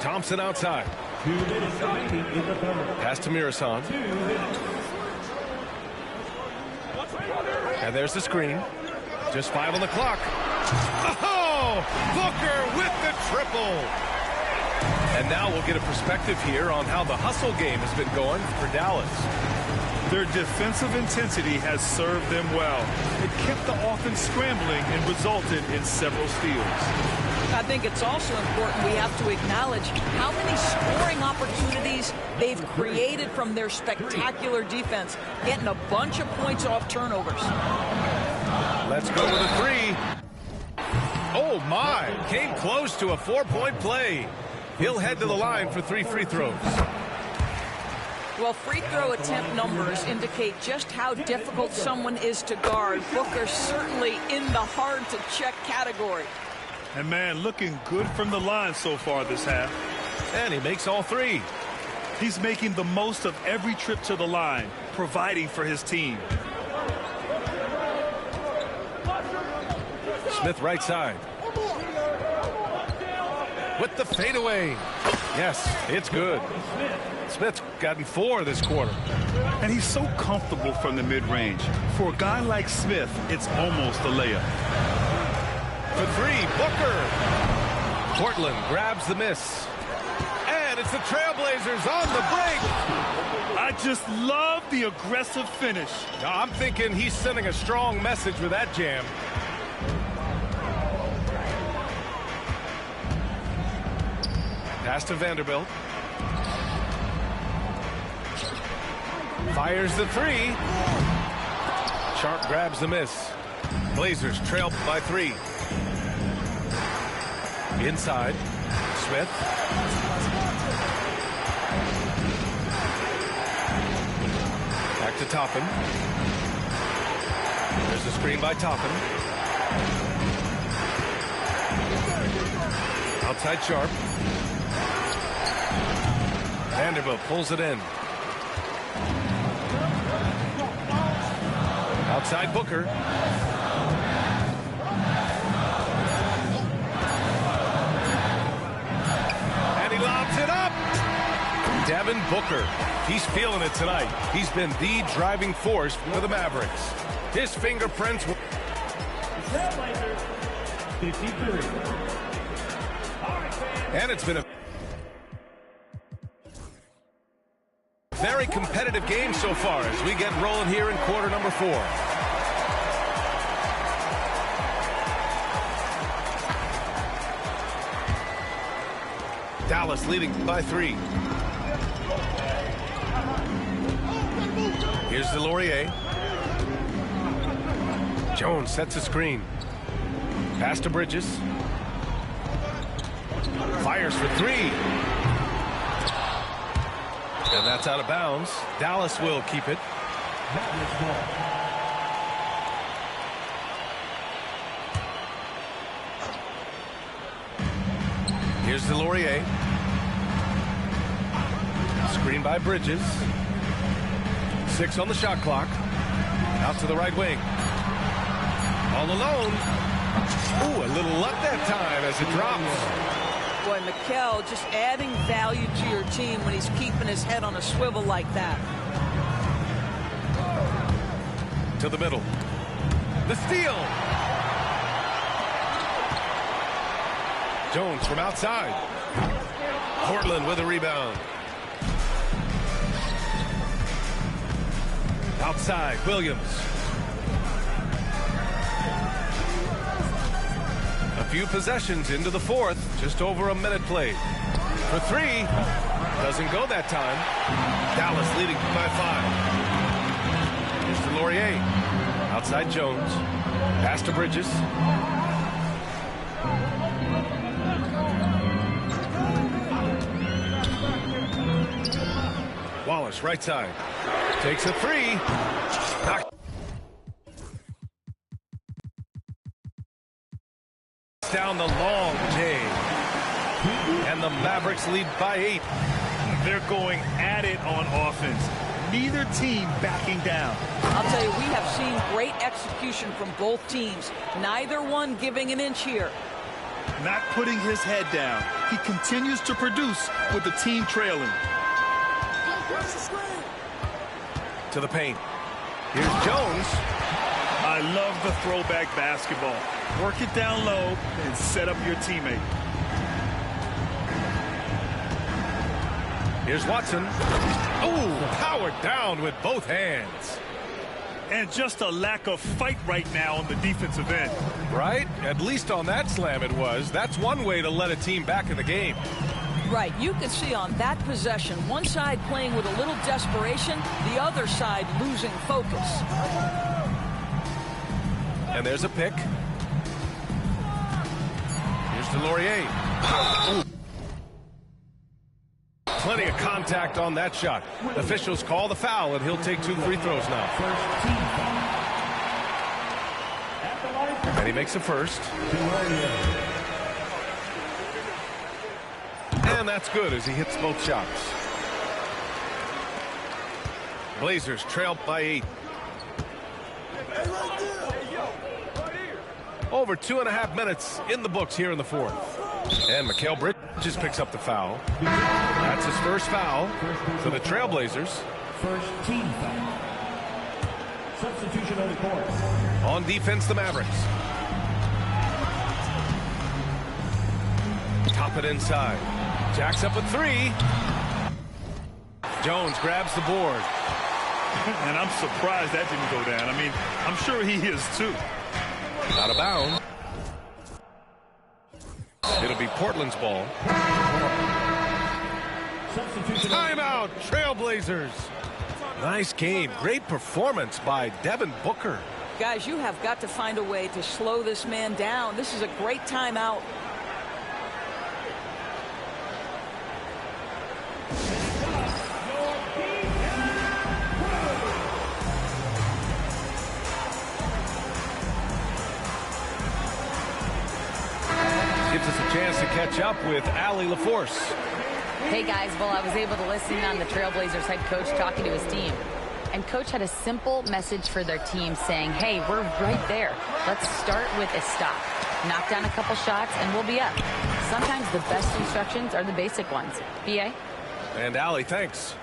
Thompson outside. 2 minutes remaining in the third. Pass to Mirasan. 2 minutes. And there's the screen. Just 5 on the clock. Oh! Booker with the triple. And now we'll get a perspective here on how the hustle game has been going for Dallas. Their defensive intensity has served them well. It kept the offense scrambling and resulted in several steals. I think it's also important we have to acknowledge how many scoring opportunities they've created from their spectacular defense, getting a bunch of points off turnovers. Let's go with a 3. Oh, my. Came close to a 4-point play. He'll head to the line for 3 free throws. Well, free throw attempt numbers indicate just how difficult someone is to guard. Booker's certainly in the hard-to-check category. And, man, looking good from the line so far this half. And he makes all 3. He's making the most of every trip to the line, providing for his team. Smith right side. With the fadeaway. Yes, it's good. Smith's gotten 4 this quarter. And he's so comfortable from the mid-range. For a guy like Smith, it's almost a layup. For 3, Booker. Portland grabs the miss. And it's the Trailblazers on the break. I just love the aggressive finish. Now, I'm thinking he's sending a strong message with that jam. Pass to Vanderbilt. Fires the 3. Sharp grabs the miss. Blazers trail by 3. Inside. Smith. Back to Toppin. There's a screen by Toppin. Outside Sharp. Vanderbilt pulls it in. Outside Booker. And he lobs it up. Devin Booker. He's feeling it tonight. He's been the driving force for the Mavericks. His fingerprints were... Trailblazers, 53. And it's been a very competitive game so far as we get rolling here in quarter number 4. Dallas leading by 3. Here's Delorier. Jones sets a screen. Pass to Bridges. Fires for 3. And that's out of bounds. Dallas will keep it. Here's Delorier. Screen by Bridges. 6 on the shot clock. Out to the right wing. All alone. Ooh, a little luck that time as it drops. Boy, Mikal just adding value to your team when he's keeping his head on a swivel like that. To the middle. The steal. Jones from outside. Portland with a rebound. Outside, Williams. A few possessions into the 4th. Just over a minute played. For 3. Doesn't go that time. Dallas leading by 5. Here's Delorier. Outside Jones. Pass to Bridges. Wallace, right side. Takes a 3. Knocked down the long J. And the Mavericks lead by 8. They're going at it on offense. Neither team backing down. I'll tell you, we have seen great execution from both teams. Neither one giving an inch here. Not putting his head down. He continues to produce with the team trailing. To the paint. Here's Jones. I love the throwback basketball. Work it down low and set up your teammate. Here's Watson. Oh, powered down with both hands. And just a lack of fight right now on the defensive end. Right? At least on that slam it was. That's one way to let a team back in the game. Right. You can see on that possession, one side playing with a little desperation, the other side losing focus. And there's a pick. Here's DeLaurier. Ooh. Plenty of contact on that shot. Officials call the foul, and he'll take 2 free throws now. And he makes the first. And that's good as he hits both shots. Blazers trail by 8. Over 2.5 minutes in the books here in the fourth. And Mikal Bridges picks up the foul. That's his first foul for the Trailblazers. First team foul. Substitution on the court. On defense, the Mavericks. Top it inside. Jacks up a 3. Jones grabs the board. And I'm surprised that didn't go down. I mean, I'm sure he is too. Out of bounds. It'll be Portland's ball. Timeout, Trailblazers. Nice game. Great performance by Devin Booker. Guys, you have got to find a way to slow this man down. This is a great timeout. Gives us a chance to catch up with Allie LaForce. Hey guys, well, I was able to listen on the Trailblazers head coach talking to his team. And coach had a simple message for their team saying, hey, we're right there. Let's start with a stop. Knock down a couple shots and we'll be up. Sometimes the best instructions are the basic ones. BA? And Allie, thanks.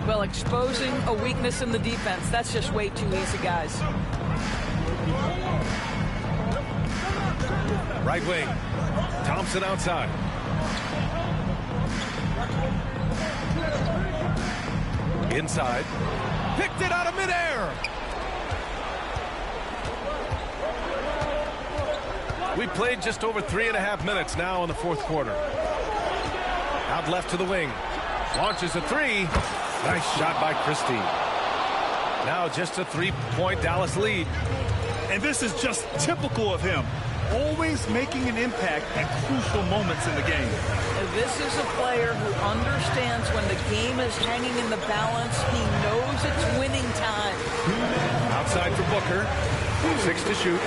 Well, exposing a weakness in the defense, that's just way too easy, guys. Right wing. Thompson outside. Inside. Picked it out of midair. We played just over 3.5 minutes now in the fourth quarter. Out left to the wing. Launches a 3. Nice shot by Christie. Now just a 3-point Dallas lead. And this is just typical of him. Always making an impact at crucial moments in the game. This is a player who understands when the game is hanging in the balance. He knows it's winning time. Outside for Booker. 6 to shoot.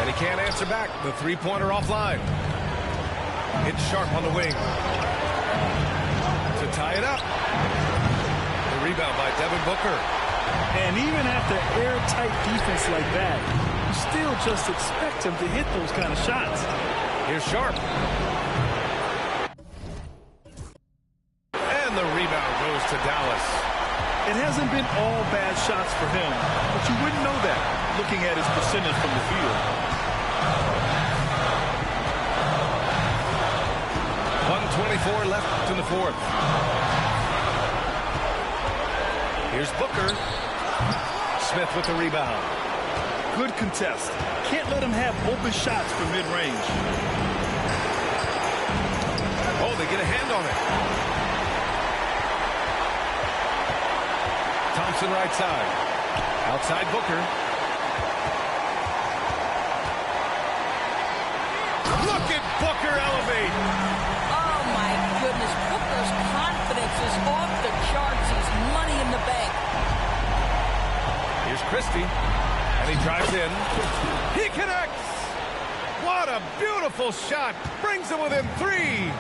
And he can't answer back. The 3-pointer offline. It's Sharp on the wing. To tie it up. The rebound by Devin Booker. And even after airtight defense like that, you still just expect him to hit those kind of shots. Here's Sharp. And the rebound goes to Dallas. It hasn't been all bad shots for him, but you wouldn't know that looking at his percentage from the field. 1:24 left in the fourth. Here's Booker. Smith with the rebound. Good contest. Can't let him have open shots from mid-range. Oh, they get a hand on it. Thompson right side. Outside Booker. Look at Booker elevate. Oh, my goodness. Booker's confidence is off the charts. He's money in the bank. Here's Christie. And he drives in. He connects. What a beautiful shot. Brings it within 3.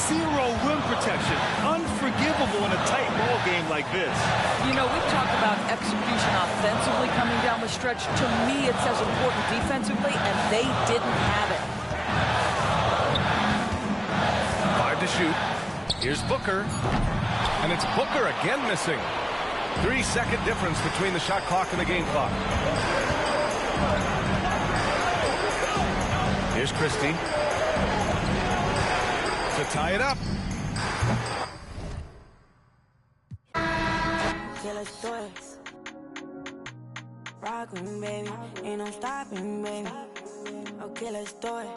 Zero rim protection. Unforgivable in a tight ball game like this. You know, we've talked about execution offensively coming down the stretch. To me, it's as important defensively, and they didn't have it. 5 to shoot. Here's Booker. And it's Booker again missing. 3-second difference between the shot clock and the game clock. Here's Christie to tie it up. Rock with me, baby. Ain't no stopping, baby. Okay, let's do it.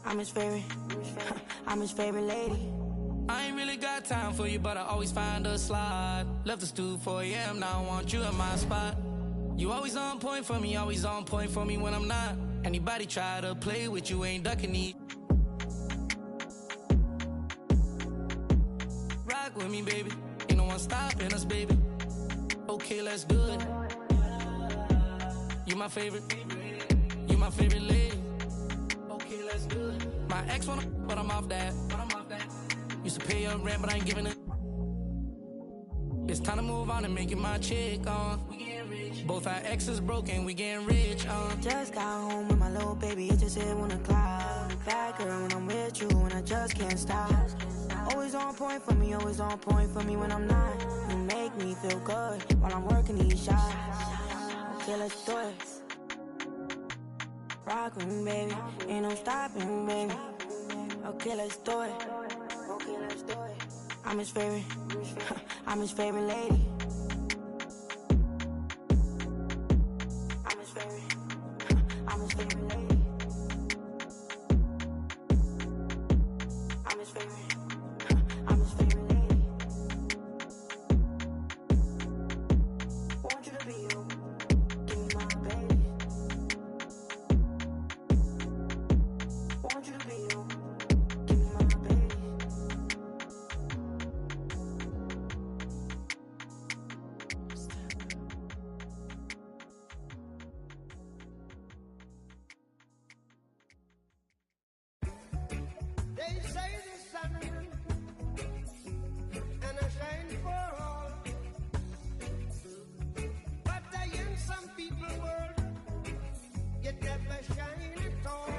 I'm his favorite. I'm his favorite lady. I ain't really got time for you, but I always find a slide. Left the stool 4 a.m., now I want you in my spot. You always on point for me, always on point for me when I'm not. Anybody try to play with you, ain't ducking me. Rock with me, baby. Ain't no one stopping us, baby. Okay, let's do it. You my favorite. You my favorite lady. Okay, let's do it. My ex wanna, but I'm off that. Used to pay your rent, but I ain't giving it. It's time to move on and make it my chick, we getting rich. Both our exes broken, we getting rich, Just got home with my little baby, it just hit 1 o'clock. Bad girl when I'm with you, and I just can't stop. Always on point for me, always on point for me when I'm not. You make me feel good while I'm working these shots. Okay, let's do it. Rock with me, baby. Ain't no stopping, baby. Okay, let's do it. I'm his favorite. I'm his favorite lady. I'm his favorite. I'm his favorite lady. I'm his favorite. I'm his favorite lady. Want you to be you. Give me my baby. Want you to be you. Give me my baby. They say the sun and I shine for all, but I in some people world you never shine at all.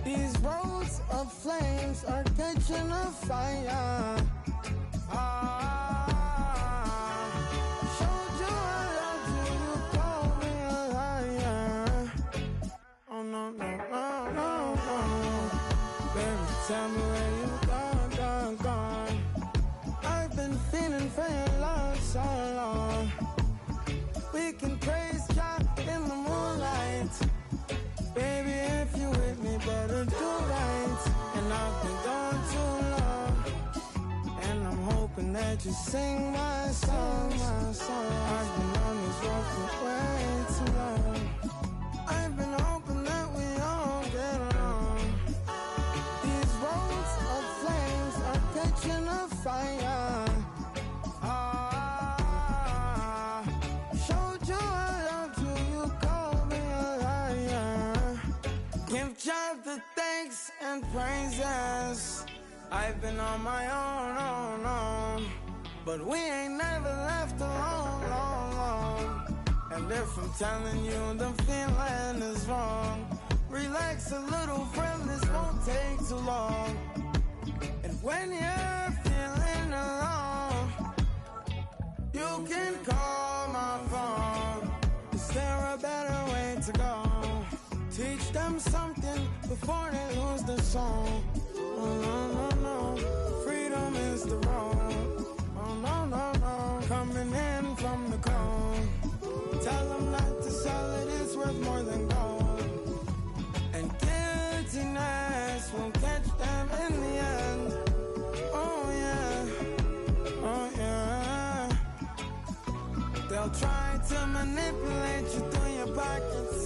These roads of flames are catching a fire. Showed you I love you, you called me a liar. Oh no, no, no, no, no. Baby, tell me where you gone. I've been feeling for your love so long. We can praise God in the moonlight. Baby, if you with me, better do right. And I've been gone too long, and I'm hoping that you sing my song. I've been on this road for way too long. I've been hoping that we all get along. These roads of flames are catching a fire. Showed you I loved you, you called me a liar. Give God the thanks and praises. I've been on my own, but we ain't never left alone. And if I'm telling you the feeling is wrong, relax a little, friend, this won't take too long. And when you're feeling alone, you can call my phone. Is there a better way to go? Teach them something before they lose the song. Oh no, no, no, freedom is the road. Oh no, no, no, coming in from the cold. Tell them not to sell it, it's worth more than gold. And guiltiness will catch them in the end. Oh yeah, oh yeah. They'll try to manipulate you through your pockets.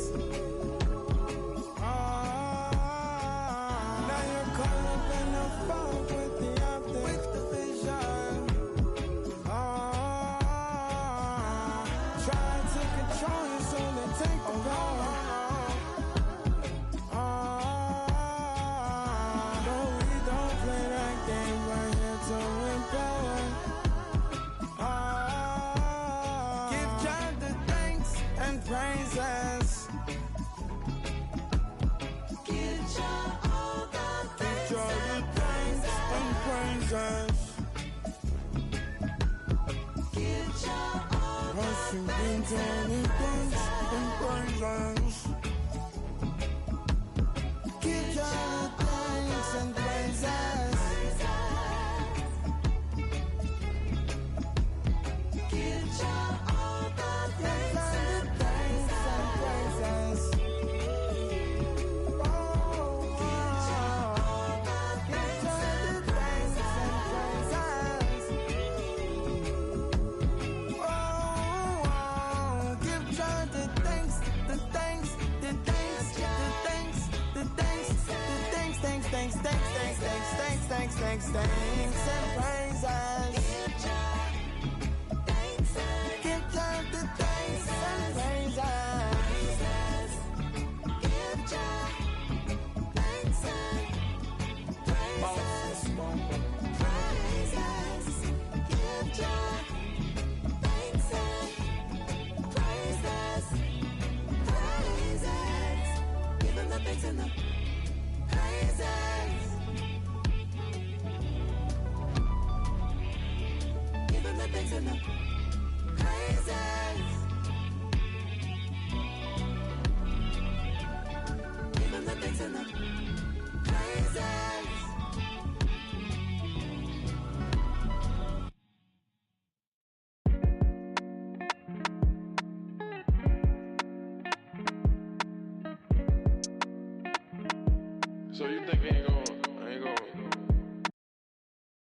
Now you're caught up in the fog with the optics, with the vision. Try to control you so they take many thanks and praises. Give Jah the thanks and praises. Give Jah all the thanks and praises. Thanks and praises. Give Jah the thanks and praises. Give Jah thanks and praises. Give Jah thanks and praises. Give Him the thanks and the praises. Thanks and the praises. Give Him the thanks and the praises. So you think I ain't gonna